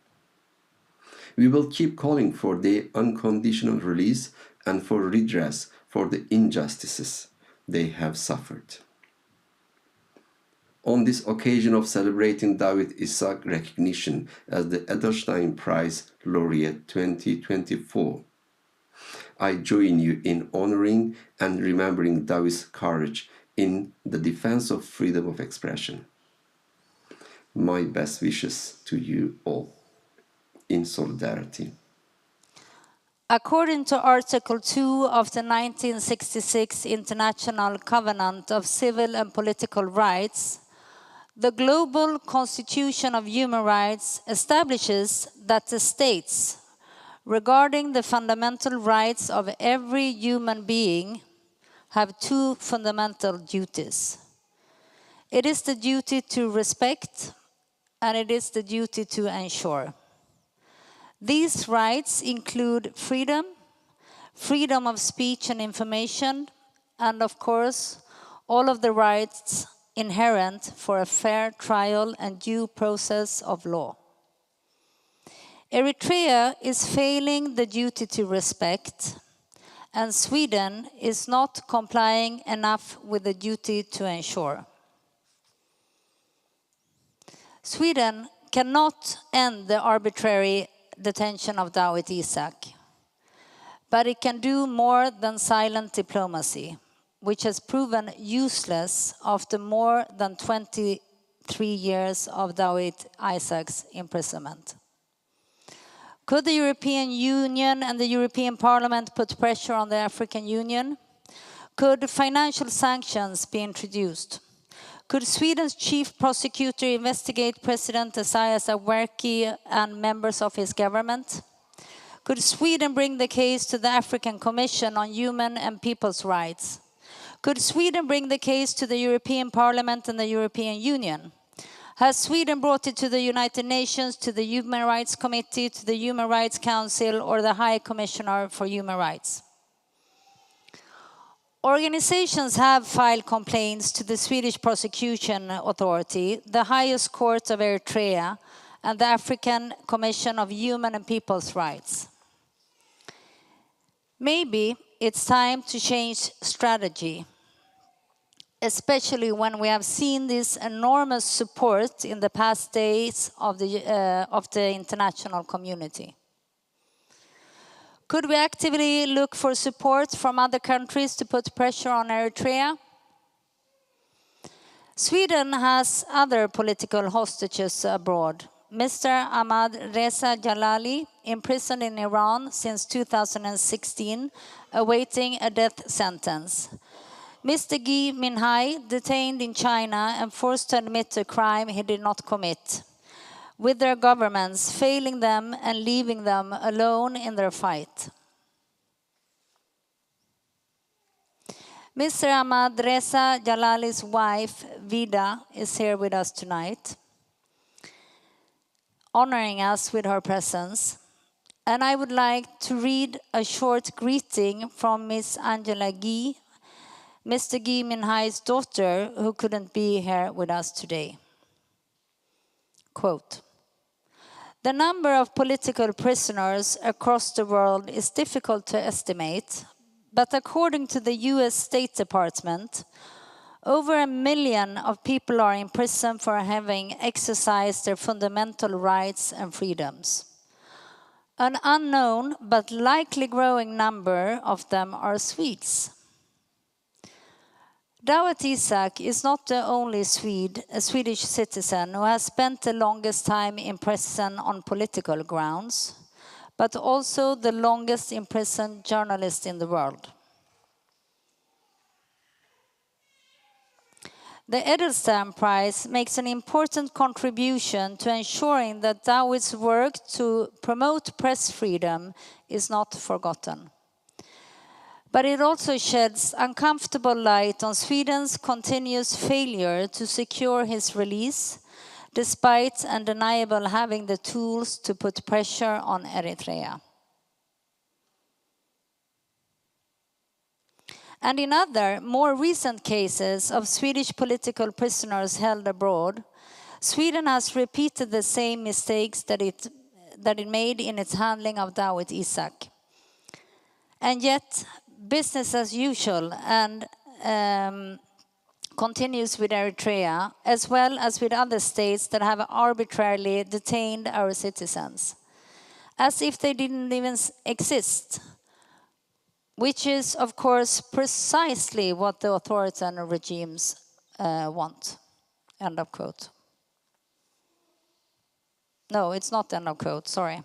We will keep calling for their unconditional release and for redress for the injustices they have suffered. On this occasion of celebrating Dawit Isaak recognition as the Edelstam Prize laureate 2024, I join you in honoring and remembering Dawit's courage in the defense of freedom of expression. My best wishes to you all in solidarity. According to Article 2 of the 1966 International Covenant of Civil and Political Rights, the Global Constitution of Human Rights establishes that the states, regarding the fundamental rights of every human being, have two fundamental duties. It is the duty to respect, and it is the duty to ensure. These rights include freedom, freedom of speech and information, and of course, all of the rights inherent for a fair trial and due process of law. Eritrea is failing the duty to respect, and Sweden is not complying enough with the duty to ensure. Sweden cannot end the arbitrary detention of Dawit Isaak, but it can do more than silent diplomacy, which has proven useless after more than 23 years of Dawit Isaak's imprisonment. Could the European Union and the European Parliament put pressure on the African Union? Could financial sanctions be introduced? Could Sweden's chief prosecutor investigate President Isaias Afwerki and members of his government? Could Sweden bring the case to the African Commission on Human and People's Rights? Could Sweden bring the case to the European Parliament and the European Union? Has Sweden brought it to the United Nations, to the Human Rights Committee, to the Human Rights Council, or the High Commissioner for Human Rights? Organizations have filed complaints to the Swedish Prosecution Authority, the highest court of Eritrea, and the African Commission of Human and People's Rights. Maybe it's time to change strategy, especially when we have seen this enormous support in the past days of the international community. Could we actively look for support from other countries to put pressure on Eritrea? Sweden has other political hostages abroad. Mr. Ahmad Reza Jalali, imprisoned in Iran since 2016, awaiting a death sentence. Mr. Gui Minhai, detained in China and forced to admit a crime he did not commit. with their governments failing them and leaving them alone in their fight. Mr. Ahmad Reza Jalali's wife, Vida, is here with us tonight, honoring us with her presence. And I would like to read a short greeting from Miss Angela Guy, Mr. Guy Minhai's daughter, who couldn't be here with us today. Quote, "The number of political prisoners across the world is difficult to estimate, but according to the US State Department, over 1 million of people are in prison for having exercised their fundamental rights and freedoms. An unknown but likely growing number of them are Swedes. Dawit Isaak is not the only a Swedish citizen who has spent the longest time in prison on political grounds, but also the longest imprisoned journalist in the world. The Edelstam Prize makes an important contribution to ensuring that Dawit's work to promote press freedom is not forgotten. But it also sheds uncomfortable light on Sweden's continuous failure to secure his release, despite undeniably having the tools to put pressure on Eritrea. And in other, more recent cases of Swedish political prisoners held abroad, Sweden has repeated the same mistakes that it made in its handling of Dawit Isaak. And yet, business as usual and continues with Eritrea, as well as with other states that have arbitrarily detained our citizens, as if they didn't even exist, which is, of course, precisely what the authoritarian regimes want. End of quote. No, it's not end of quote, sorry.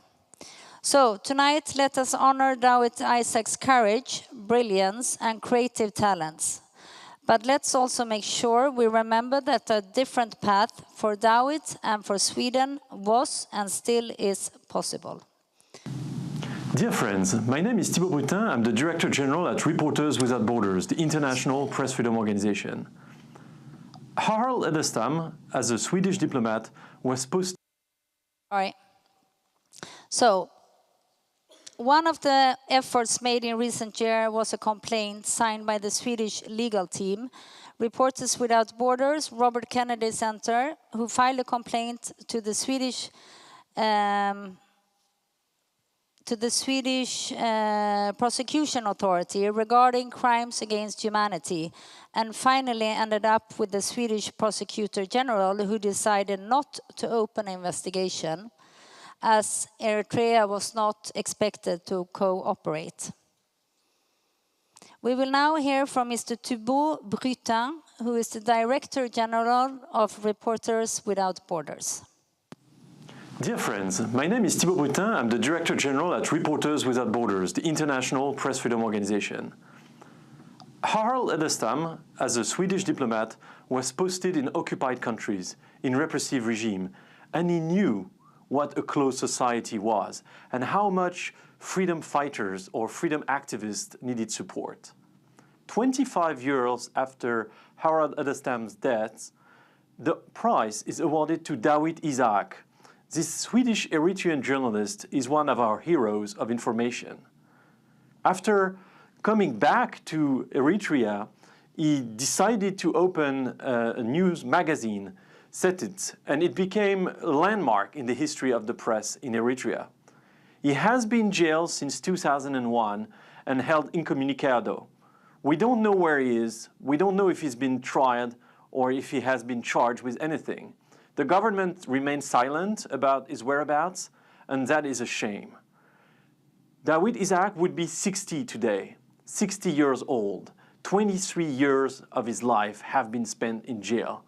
So tonight, let us honor Dawit Isaak's courage, brilliance, and creative talents. But let's also make sure we remember that a different path for Dawit and for Sweden was and still is possible. Dear friends, my name is Thibaut Brutin. I'm the Director General at Reporters Without Borders, the international press freedom organization. Harald Edelstam, as a Swedish diplomat, was posted... All right. So, one of the efforts made in recent years was a complaint signed by the Swedish legal team, Reporters Without Borders, Robert Kennedy Center, who filed a complaint to the Swedish prosecution authority regarding crimes against humanity, and finally ended up with the Swedish prosecutor general, who decided not to open an investigation, as Eritrea was not expected to cooperate. We will now hear from Mr. Thibaut Brutin, who is the Director General of Reporters Without Borders. Dear friends, my name is Thibaut Brutin. I'm the Director General at Reporters Without Borders, the international press freedom organization. Harald Edelstam, as a Swedish diplomat, was posted in occupied countries, in repressive regime, and he knew what a closed society was and how much freedom fighters or freedom activists needed support. 25 years after Harald Edelstam's death, the prize is awarded to Dawit Isaak. This Swedish-Eritrean journalist is one of our heroes of information. After coming back to Eritrea, he decided to open a news magazine, Set It, and it became a landmark in the history of the press in Eritrea. He has been jailed since 2001 and held incommunicado. We don't know where he is. We don't know if he's been tried or if he has been charged with anything. The government remains silent about his whereabouts, and that is a shame. Dawit Isaak would be 60 today, 60 years old. 23 years of his life have been spent in jail.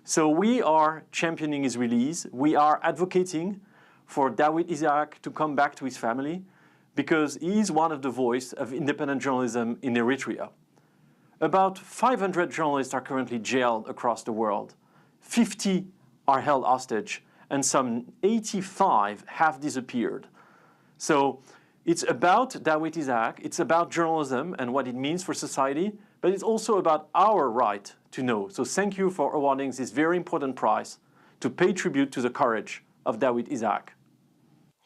So we are championing his release. We are advocating for Dawit Isaak to come back to his family because he is one of the voices of independent journalism in Eritrea. About 500 journalists are currently jailed across the world. 50 are held hostage, and some 85 have disappeared. So it's about Dawit Isaak, it's about journalism and what it means for society, but it's also about our right to know. So thank you for awarding this very important prize to pay tribute to the courage of Dawit Isaak.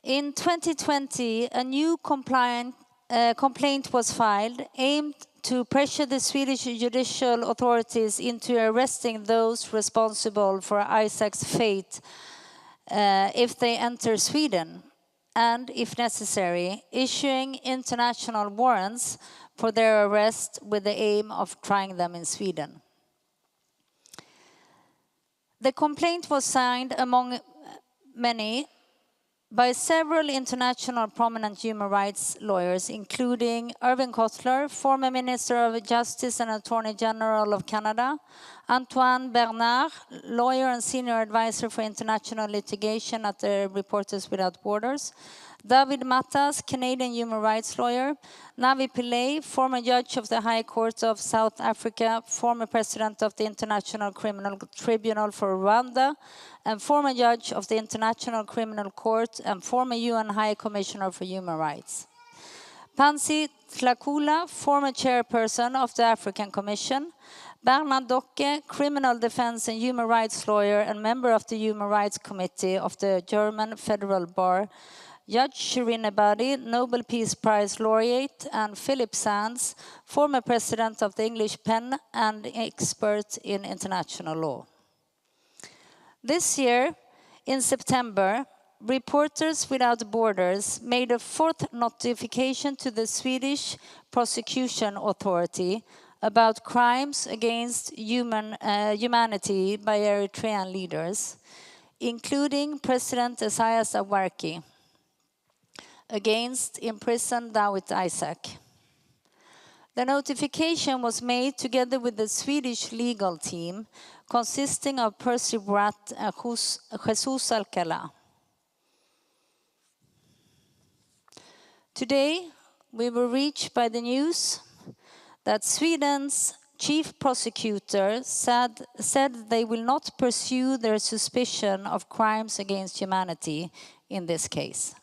In 2020, a new complaint was filed aimed to pressure the Swedish judicial authorities into arresting those responsible for Isaac's fate if they enter Sweden, and, if necessary, issuing international warrants for their arrest with the aim of trying them in Sweden. The complaint was signed, among many, by several international prominent human rights lawyers, including Irving Kotler, former Minister of Justice and Attorney General of Canada, Antoine Bernard, lawyer and senior advisor for international litigation at the Reporters Without Borders, David Matas, Canadian human rights lawyer, Navi Pillay, former judge of the High Court of South Africa, former president of the International Criminal Tribunal for Rwanda, and former judge of the International Criminal Court and former UN High Commissioner for Human Rights. Pansy Tlakula, former chairperson of the African Commission, Bernard Docke, criminal defense and human rights lawyer and member of the Human Rights Committee of the German Federal Bar, Judge Shirin Ebadi, Nobel Peace Prize laureate, and Philip Sands, former president of the English Pen and expert in international law. This year, in September, Reporters Without Borders made a fourth notification to the Swedish Prosecution Authority about crimes against humanity by Eritrean leaders, including President Isaias Afwerki, against imprisoned Dawit Isaak. The notification was made together with the Swedish legal team, consisting of Percy Bratt and Jesus Alcala. Today, we were reached by the news that Sweden's chief prosecutor said they will not pursue their suspicion of crimes against humanity in this case.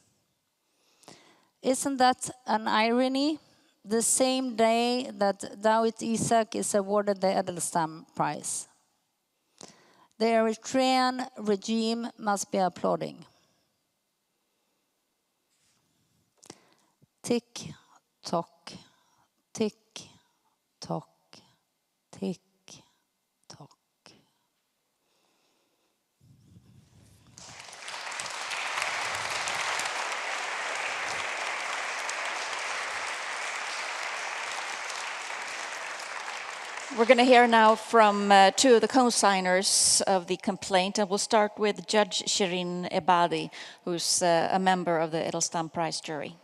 Isn't that an irony? The same day that Dawit Isaak is awarded the Edelstam Prize. The Eritrean regime must be applauding. Tick, tock, tick, tock, tick, tock. We're going to hear now from two of the co-signers of the complaint, and we'll start with Judge Shirin Ebadi, who's a member of the Edelstam Prize jury.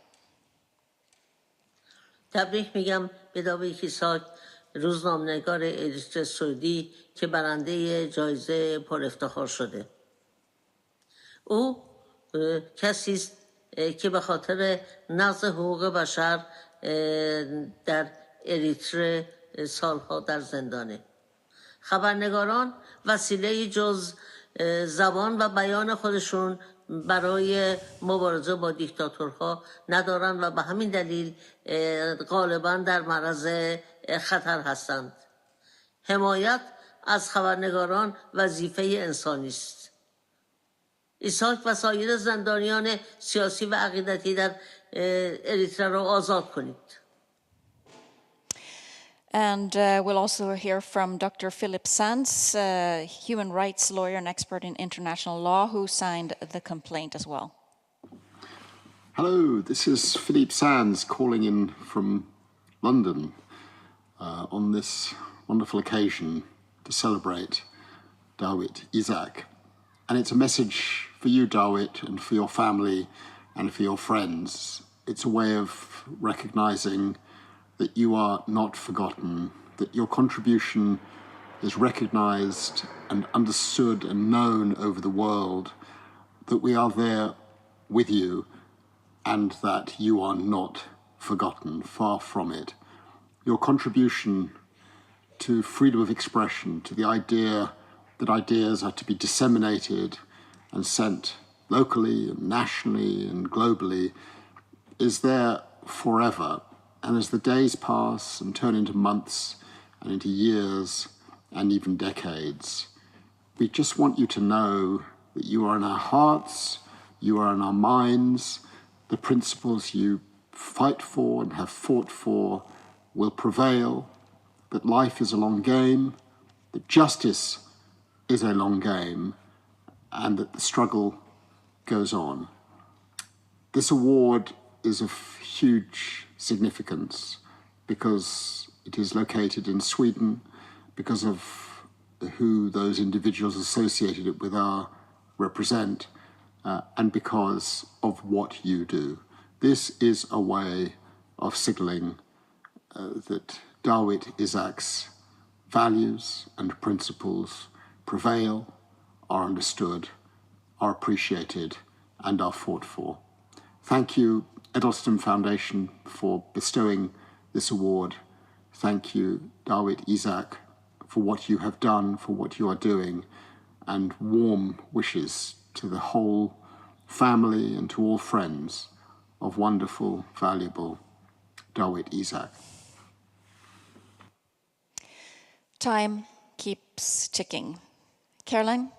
تبریک میگم به داویت ایساک، روزنامه‌نگار اریتره سعودی که برنده جایزه پر افتخار شده. او کسی است که به خاطر نقض حقوق بشر در اریتره سالها در زندانه. خبرنگاران وسیله جز زبان و بیان خودشون برای مبارزه با دیکتاتورها ندارند و به همین دلیل غالبا در معرض خطر هستند. حمایت از خبرنگاران وظیفه انسانی است. ایساک و سایر زندانیان سیاسی و عقیدتی در اریتره را آزاد کنید. And we'll also hear from Dr. Philip Sands, human rights lawyer and expert in international law, who signed the complaint as well. Hello, this is Philip Sands calling in from London on this wonderful occasion to celebrate Dawit Isaak. And it's a message for you, Dawit, and for your family and for your friends. It's a way of recognizing that you are not forgotten, that your contribution is recognized and understood and known over the world, that we are there with you, and that you are not forgotten, far from it. Your contribution to freedom of expression, to the idea that ideas are to be disseminated and sent locally and nationally and globally is there forever. And as the days pass and turn into months and into years and even decades, we just want you to know that you are in our hearts, you are in our minds. The principles you fight for and have fought for will prevail, that life is a long game, that justice is a long game, and that the struggle goes on. This award is of huge significance because it is located in Sweden, because of who those individuals associated with are represent, and because of what you do. This is a way of signaling that Dawit Isaak's values and principles prevail, are understood, are appreciated, and are fought for. Thank you, Edelstam Foundation, for bestowing this award. Thank you, Dawit Isaak, for what you have done, for what you are doing, and warm wishes to the whole family and to all friends of wonderful, valuable Dawit Isaak. Time keeps ticking. Caroline,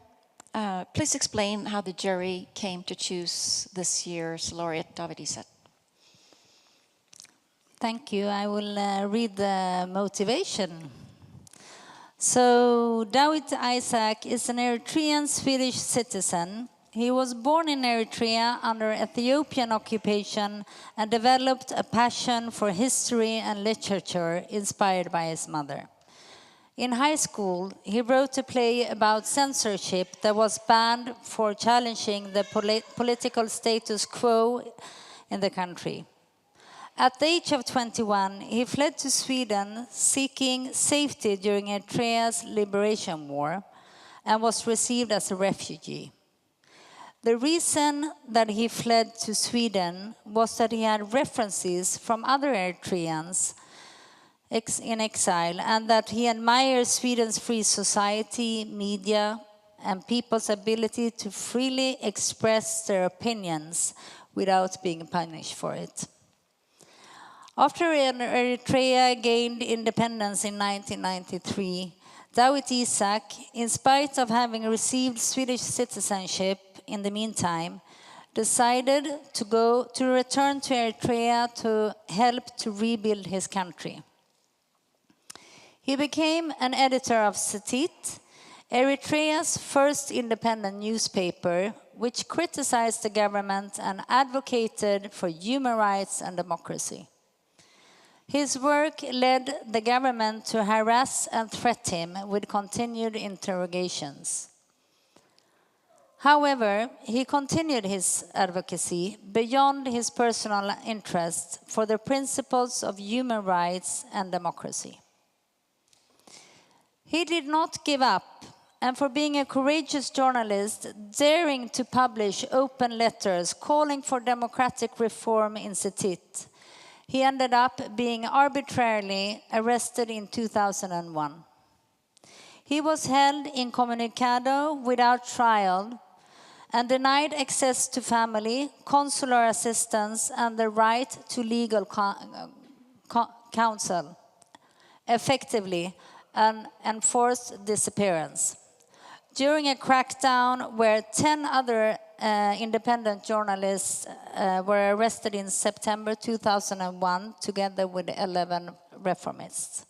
please explain how the jury came to choose this year's laureate, Dawit Isaak. Thank you. I will read the motivation. So, Dawit Isaak is an Eritrean Swedish citizen. He was born in Eritrea under Ethiopian occupation and developed a passion for history and literature inspired by his mother. In high school, he wrote a play about censorship that was banned for challenging the political status quo in the country. At the age of 21, he fled to Sweden seeking safety during Eritrea's liberation war and was received as a refugee. The reason that he fled to Sweden was that he had references from other Eritreans in exile, and that he admires Sweden's free society, media, and people's ability to freely express their opinions without being punished for it. After Eritrea gained independence in 1993, Dawit Isaak, in spite of having received Swedish citizenship in the meantime, decided to return to Eritrea to help to rebuild his country. He became an editor of Setit, Eritrea's first independent newspaper, which criticized the government and advocated for human rights and democracy. His work led the government to harass and threaten him with continued interrogations. However, he continued his advocacy beyond his personal interest for the principles of human rights and democracy. He did not give up, and for being a courageous journalist, daring to publish open letters calling for democratic reform in Setit, he ended up being arbitrarily arrested in 2001. He was held incommunicado without trial and denied access to family, consular assistance, and the right to legal counsel, effectively an enforced disappearance. During a crackdown where 10 other independent journalists were arrested in September 2001, together with 11 reformists.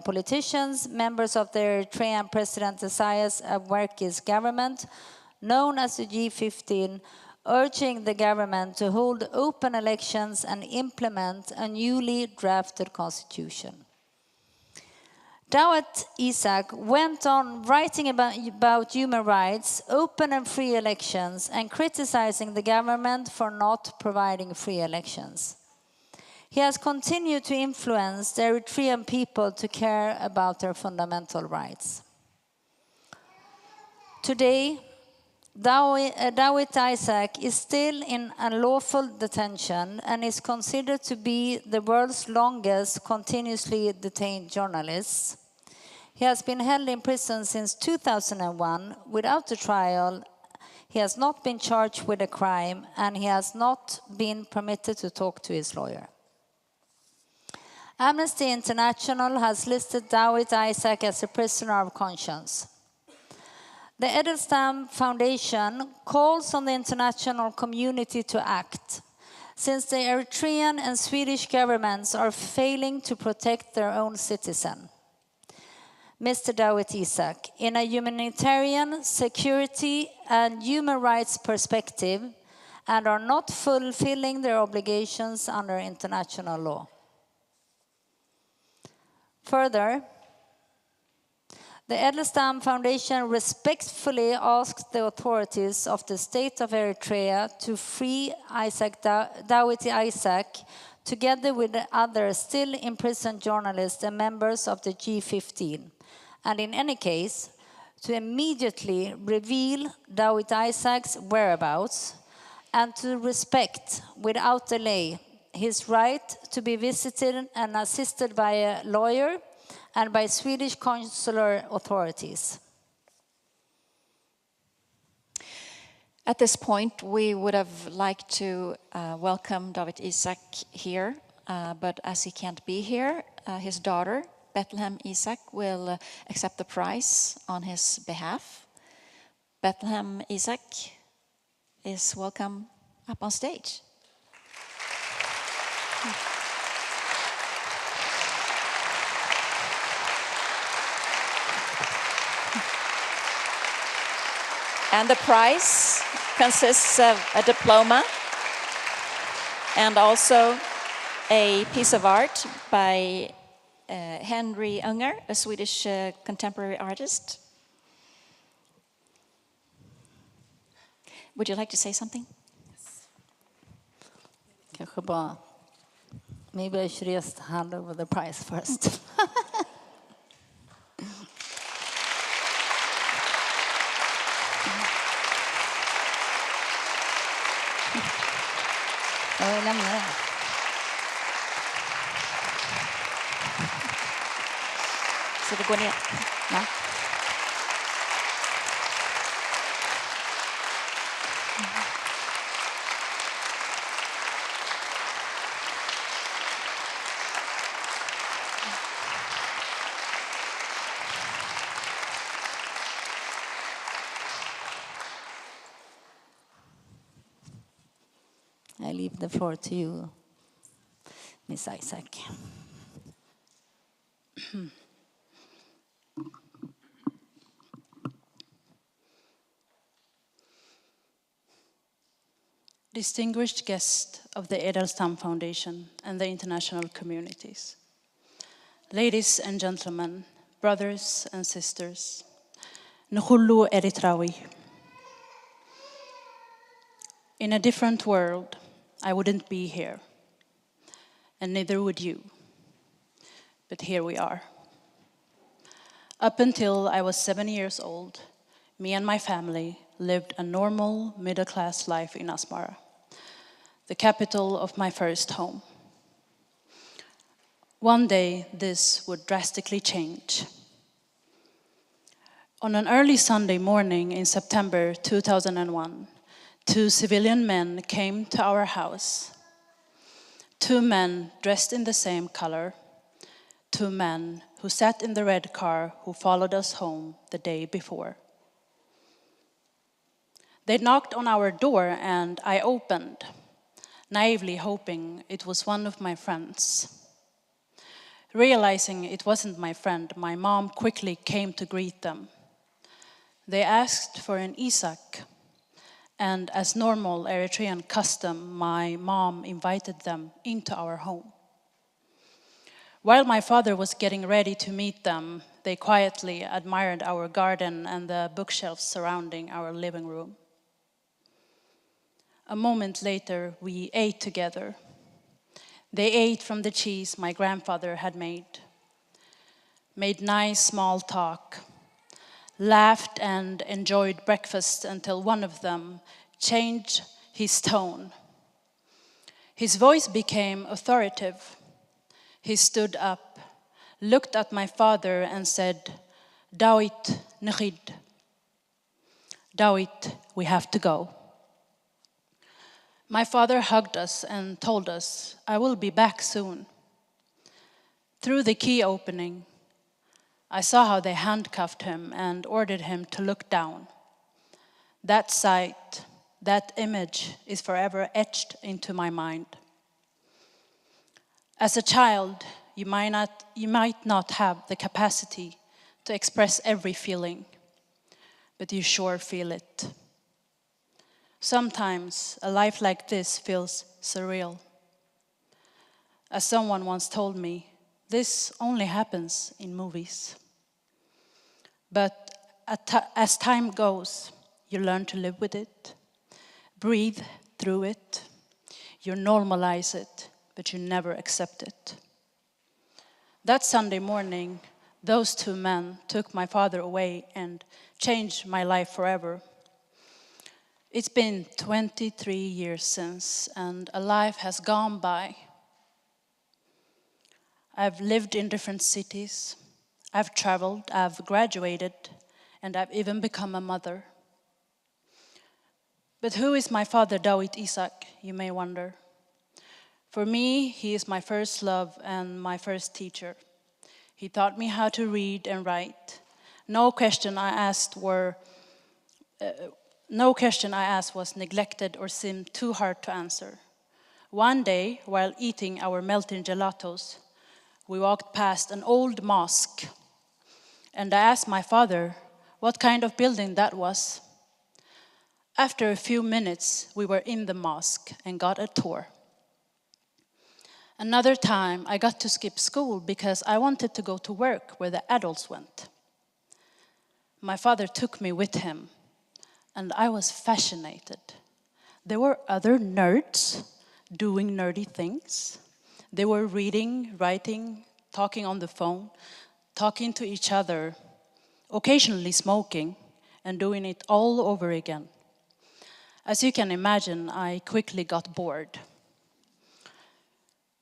Politicians, members of the Eritrean President Isaias Afwerki's government, known as the G15, urging the government to hold open elections and implement a newly drafted constitution. Dawit Isaak went on writing about human rights, open and free elections, and criticizing the government for not providing free elections. He has continued to influence the Eritrean people to care about their fundamental rights. Today, Dawit Isaak is still in unlawful detention and is considered to be the world's longest continuously detained journalist. He has been held in prison since 2001 without a trial. He has not been charged with a crime, and he has not been permitted to talk to his lawyer. Amnesty International has listed Dawit Isaak as a prisoner of conscience. The Edelstam Foundation calls on the international community to act, since the Eritrean and Swedish governments are failing to protect their own citizens. Mr. Dawit Isaak, in a humanitarian, security, and human rights perspective, and are not fulfilling their obligations under international law. Further, the Edelstam Foundation respectfully asks the authorities of the state of Eritrea to free Dawit Isaak, together with the other still imprisoned journalists and members of the G15, and in any case, to immediately reveal Dawit Isaak's whereabouts and to respect, without delay, his right to be visited and assisted by a lawyer and by Swedish consular authorities. At this point, we would have liked to welcome Dawit Isaak here, but as he can't be here, his daughter, Betlehem Isaak, will accept the prize on his behalf. Betlehem Isaak is welcome up on stage. And the prize consists of a diploma and also a piece of art by Henry Unger, a Swedish contemporary artist. Would you like to say something? Kanske bara, maybe I should just hand over the prize first. Jag lämnar det. Så det går ner. Ja. I leave the floor to you, Miss Isaak. Distinguished guests of the Edelstam Foundation and the international communities, ladies and gentlemen, brothers and sisters, Nukhullu Eritrawi. In a different world, I wouldn't be here, and neither would you. But here we are. Up until I was 7 years old, me and my family lived a normal middle-class life in Asmara, the capital of my first home. One day, this would drastically change. On an early Sunday morning in September 2001, 2 civilian men came to our house. 2 men dressed in the same color. 2 men who sat in the red car who followed us home the day before. They knocked on our door and I opened, naively hoping it was one of my friends. Realizing it wasn't my friend, my mom quickly came to greet them. They asked for an Isaak, and as normal Eritrean custom, my mom invited them into our home. While my father was getting ready to meet them, they quietly admired our garden and the bookshelves surrounding our living room. A moment later, we ate together. They ate from the cheese my grandfather had made nice small talk, laughed and enjoyed breakfast until one of them changed his tone. His voice became authoritative. He stood up, looked at my father and said, Dawit, Nechid. Dawit, we have to go. My father hugged us and told us, I will be back soon. Through the key opening, I saw how they handcuffed him and ordered him to look down. That sight, that image is forever etched into my mind. As a child, you might not have the capacity to express every feeling, but you sure feel it. Sometimes a life like this feels surreal. As someone once told me, this only happens in movies. But as time goes, you learn to live with it, breathe through it, you normalize it, but you never accept it. That Sunday morning, those two men took my father away and changed my life forever. It's been 23 years since, and a life has gone by. I've lived in different cities, I've traveled, I've graduated, and I've even become a mother. But who is my father, Dawit Isaak, you may wonder? For me, he is my first love and my first teacher. He taught me how to read and write. No question I asked was neglected or seemed too hard to answer. One day, while eating our melting gelatos, we walked past an old mosque, and I asked my father what kind of building that was. After a few minutes, we were in the mosque and got a tour. Another time, I got to skip school because I wanted to go to work where the adults went. My father took me with him, and I was fascinated. There were other nerds doing nerdy things. They were reading, writing, talking on the phone, talking to each other, occasionally smoking, and doing it all over again. As you can imagine, I quickly got bored.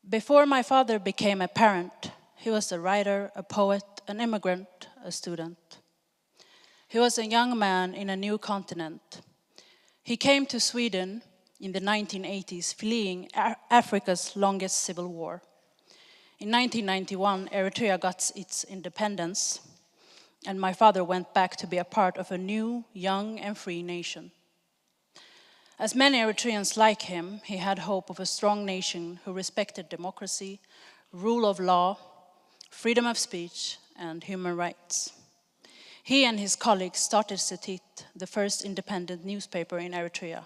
Before my father became a parent, he was a writer, a poet, an immigrant, a student. He was a young man in a new continent. He came to Sweden in the 1980s, fleeing Africa's longest civil war. In 1991, Eritrea got its independence, and my father went back to be a part of a new, young, and free nation. As many Eritreans like him, he had hope of a strong nation who respected democracy, rule of law, freedom of speech, and human rights. He and his colleagues started Setit, the first independent newspaper in Eritrea,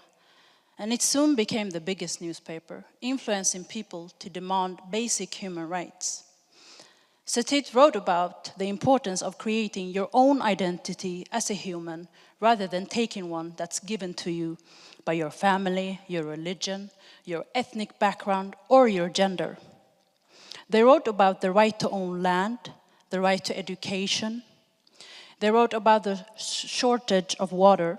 and it soon became the biggest newspaper, influencing people to demand basic human rights. Setit wrote about the importance of creating your own identity as a human rather than taking one that's given to you by your family, your religion, your ethnic background, or your gender. They wrote about the right to own land, the right to education. They wrote about the shortage of water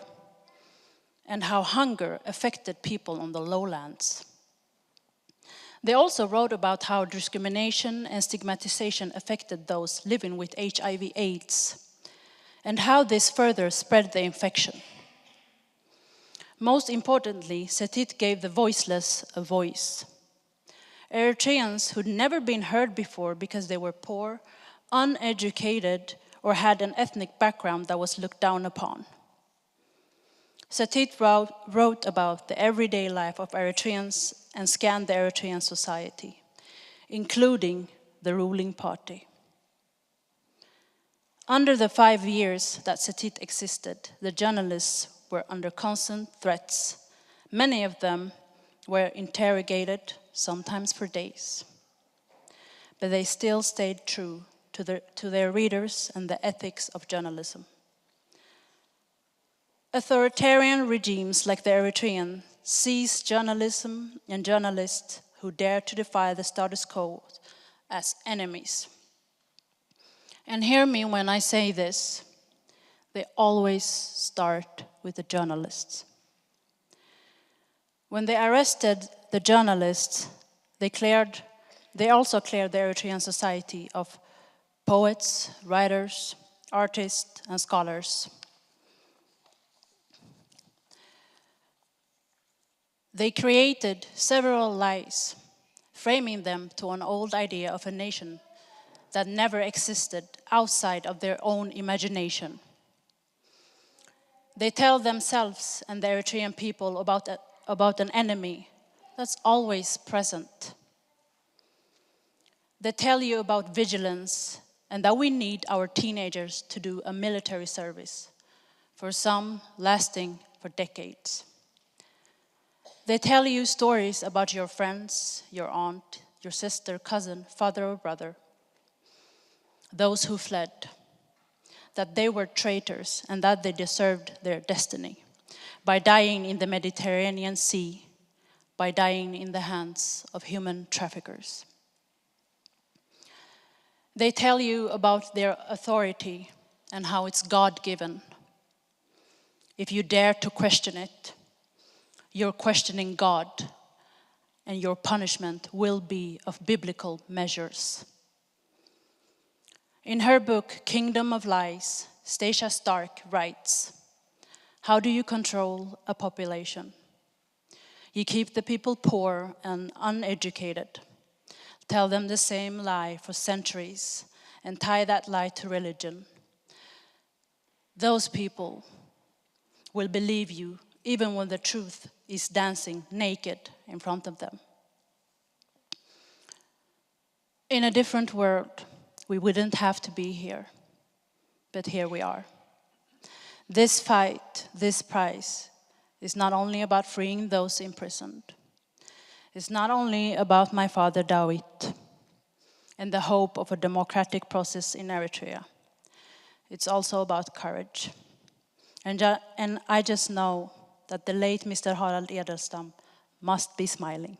and how hunger affected people on the lowlands. They also wrote about how discrimination and stigmatization affected those living with HIV/AIDS and how this further spread the infection. Most importantly, Setit gave the voiceless a voice. Eritreans who'd never been heard before because they were poor, uneducated, or had an ethnic background that was looked down upon. Setit wrote about the everyday life of Eritreans and scanned the Eritrean society, including the ruling party. Under the 5 years that Setit existed, the journalists were under constant threats. Many of them were interrogated, sometimes for days. But they still stayed true to their readers and the ethics of journalism. Authoritarian regimes like the Eritrean seize journalism and journalists who dare to defy the status quo as enemies. And hear me when I say this, they always start with the journalists. When they arrested the journalists, they also cleared the Eritrean society of poets, writers, artists, and scholars. They created several lies, framing them to an old idea of a nation that never existed outside of their own imagination. They tell themselves and the Eritrean people about an enemy that's always present. They tell you about vigilance and that we need our teenagers to do a military service, for some lasting for decades. They tell you stories about your friends, your aunt, your sister, cousin, father, or brother, those who fled, that they were traitors and that they deserved their destiny by dying in the Mediterranean Sea, by dying in the hands of human traffickers. They tell you about their authority and how it's God-given. If you dare to question it, you're questioning God, and your punishment will be of biblical measures. In her book, Kingdom of Lies, Stacia Stark writes, "How do you control a population? You keep the people poor and uneducated, tell them the same lie for centuries, and tie that lie to religion. Those people will believe you even when the truth is dancing naked in front of them. In a different world, we wouldn't have to be here, but here we are. This fight, this prize, is not only about freeing those imprisoned. It's not only about my father Dawit and the hope of a democratic process in Eritrea. It's also about courage. And I just know that the late Mr. Harald Edelstam must be smiling.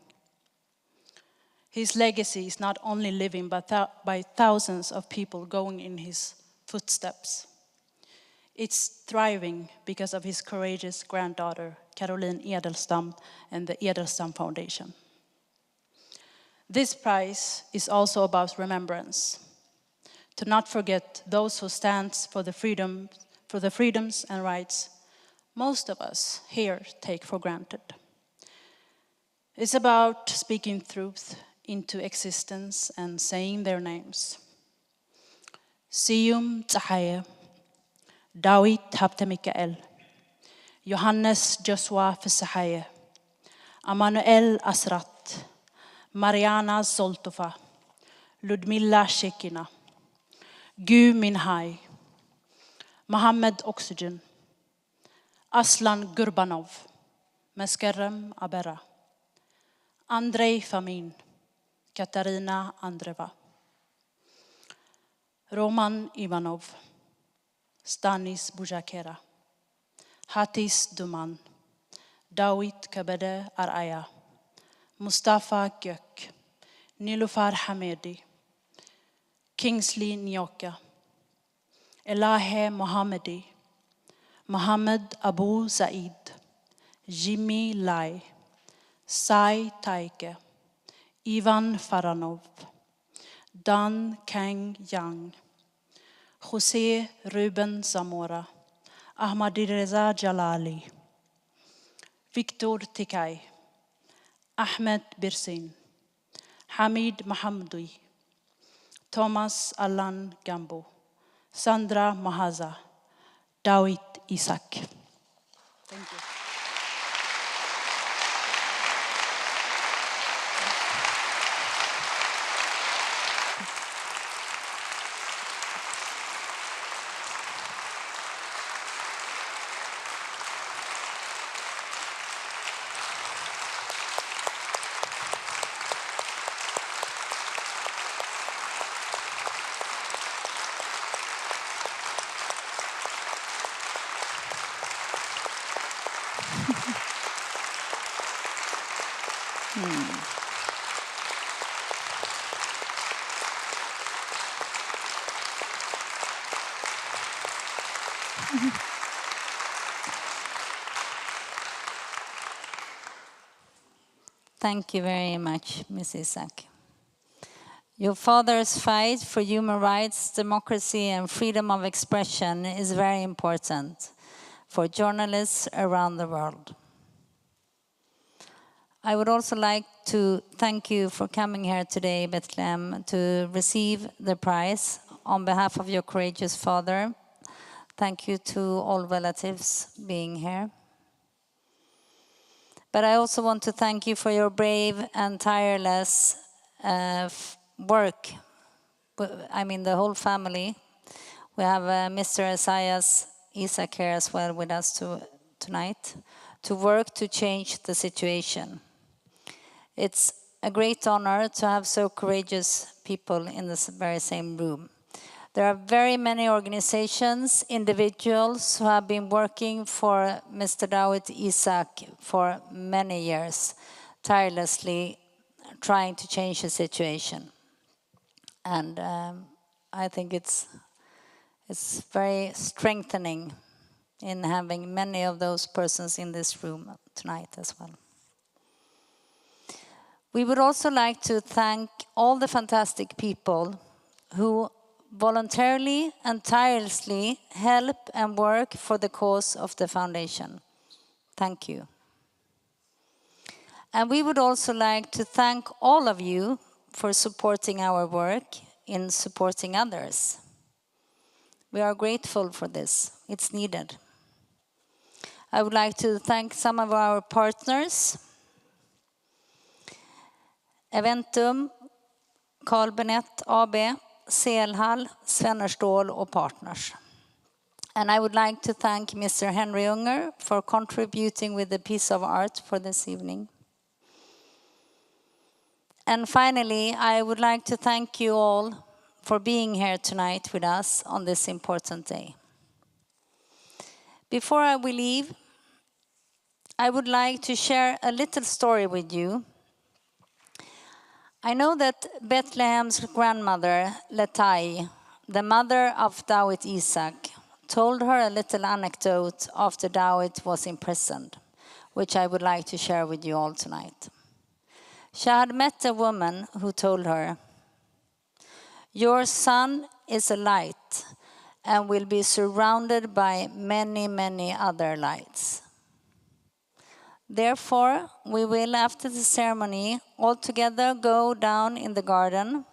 His legacy is not only living by thousands of people going in his footsteps. It's thriving because of his courageous granddaughter, Caroline Edelstam, and the Edelstam Foundation. This prize is also about remembrance, to not forget those who stand for the freedoms and rights most of us here take for granted. It's about speaking truth into existence and saying their names. Siyum Tsahaye, Dawit Habte Mikael, Johannes Joshua Fesahaye, Amanuel Asrat, Mariana Zoltofa, Ludmilla Shekina, Gu Minhai, Mohammed Oxygen, Aslan Gurbanov, Meskerem Abera, Andrei Famin, Katarina Andreva, Roman Ivanov, Stanis Bujakera, Hatis Duman, Dawit Kabede Araya, Mustafa Gök, Nilufar Hamedi, Kingsley Nyoka, Elahe Mohammedi, Mohammed Abu Zaid, Jimmy Lai, Sai Taike, Ivan Faranov, Dan Kang Yang, Jose Ruben Zamora, Ahmadreza Jalali, Victor Tikai, Ahmed Birsin, Hamid Mahamdoui, Thomas Alan Gambo, Sandra Mahaza, Dawit Isaak. Thank you. Thank you very much, Ms. Isaak. Your father's fight for human rights, democracy, and freedom of expression is very important for journalists around the world. I would also like to thank you for coming here today, Betlehem, to receive the prize on behalf of your courageous father. Thank you to all relatives being here. But I also want to thank you for your brave and tireless work. I mean, the whole family. We have Mr. Isaak here as well with us tonight to work to change the situation. It's a great honor to have so courageous people in this very same room. There are very many organizations, individuals who have been working for Mr. Dawit Isaak for many years, tirelessly trying to change the situation. And I think it's very strengthening in having many of those persons in this room tonight as well. We would also like to thank all the fantastic people who voluntarily and tirelessly help and work for the cause of the foundation. Thank you. And we would also like to thank all of you for supporting our work in supporting others. We are grateful for this. It's needed. I would like to thank some of our partners, Eventum, Carl Benett AB, Selhall, Svennerstål, och Partners. And I would like to thank Mr. Henry Unger for contributing with the piece of art for this evening. And finally, I would like to thank you all for being here tonight with us on this important day. Before I will leave, I would like to share a little story with you. I know that Bethlehem's grandmother, Letai, the mother of Dawit Isaak, told her a little anecdote after Dawit was imprisoned, which I would like to share with you all tonight. She had met a woman who told her, "Your son is a light and will be surrounded by many, many other lights. Therefore, we will, after the ceremony, all together go down in the garden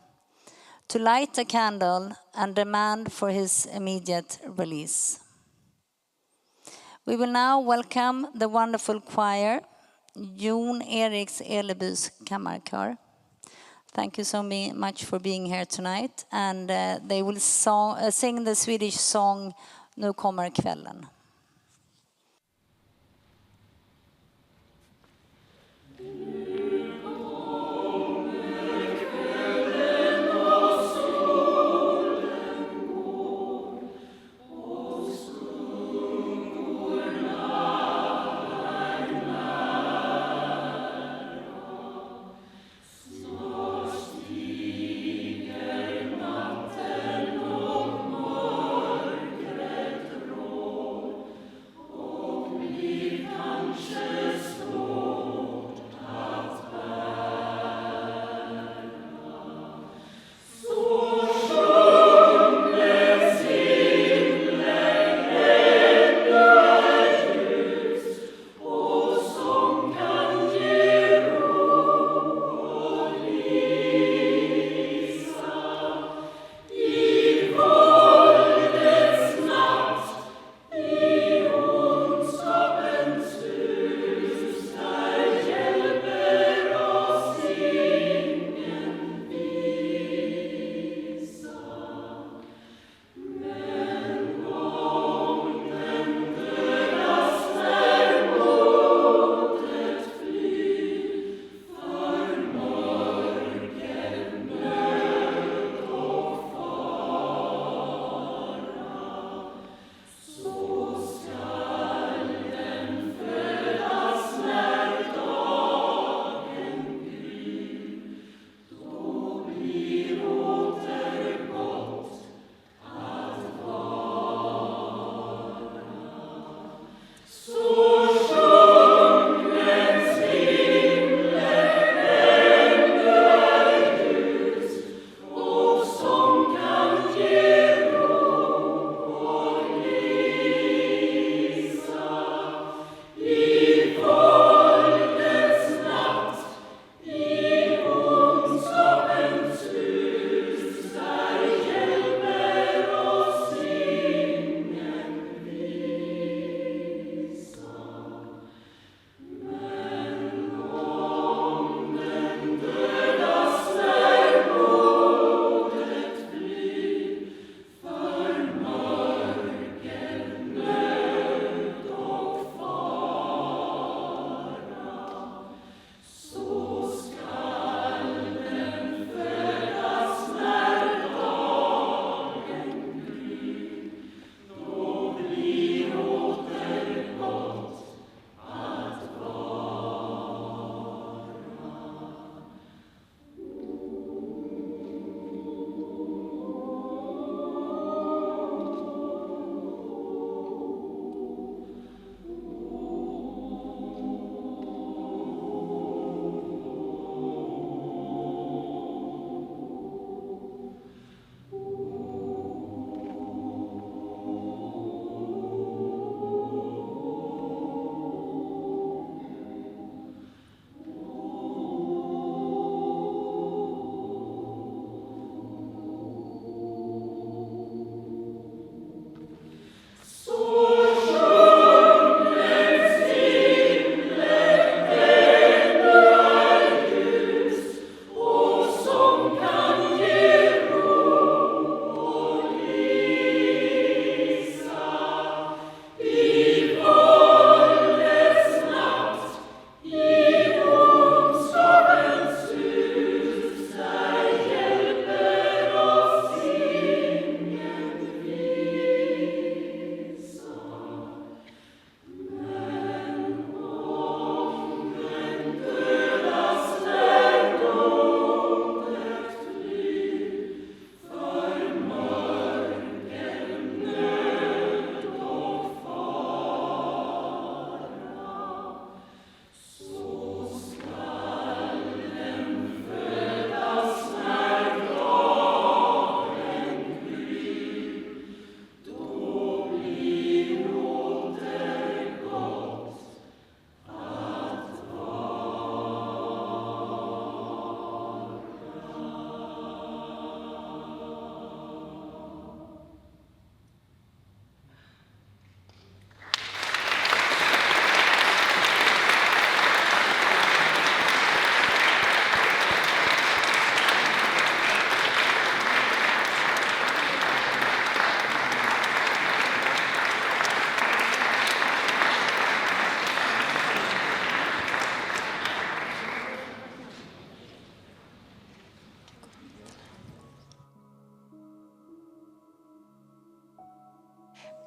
to light a candle and demand for his immediate release." We will now welcome the wonderful choir, Jon Eriks Elebys Kammarkör. Thank you so much for being here tonight. And they will sing the Swedish song, Nu kommer kvällen.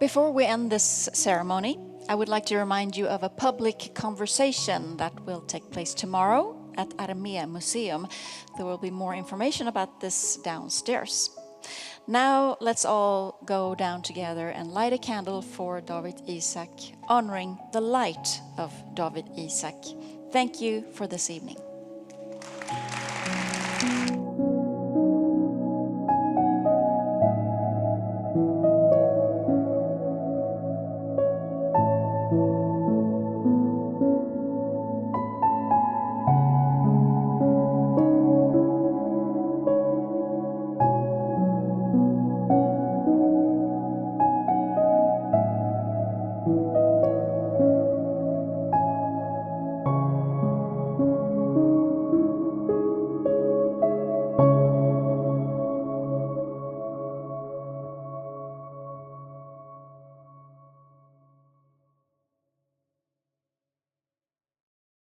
Before we end this ceremony, I would like to remind you of a public conversation that will take place tomorrow at Armé Museum. There will be more information about this downstairs. Now let's all go down together and light a candle for Dawit Isaak, honoring the light of Dawit Isaak. Thank you for this evening.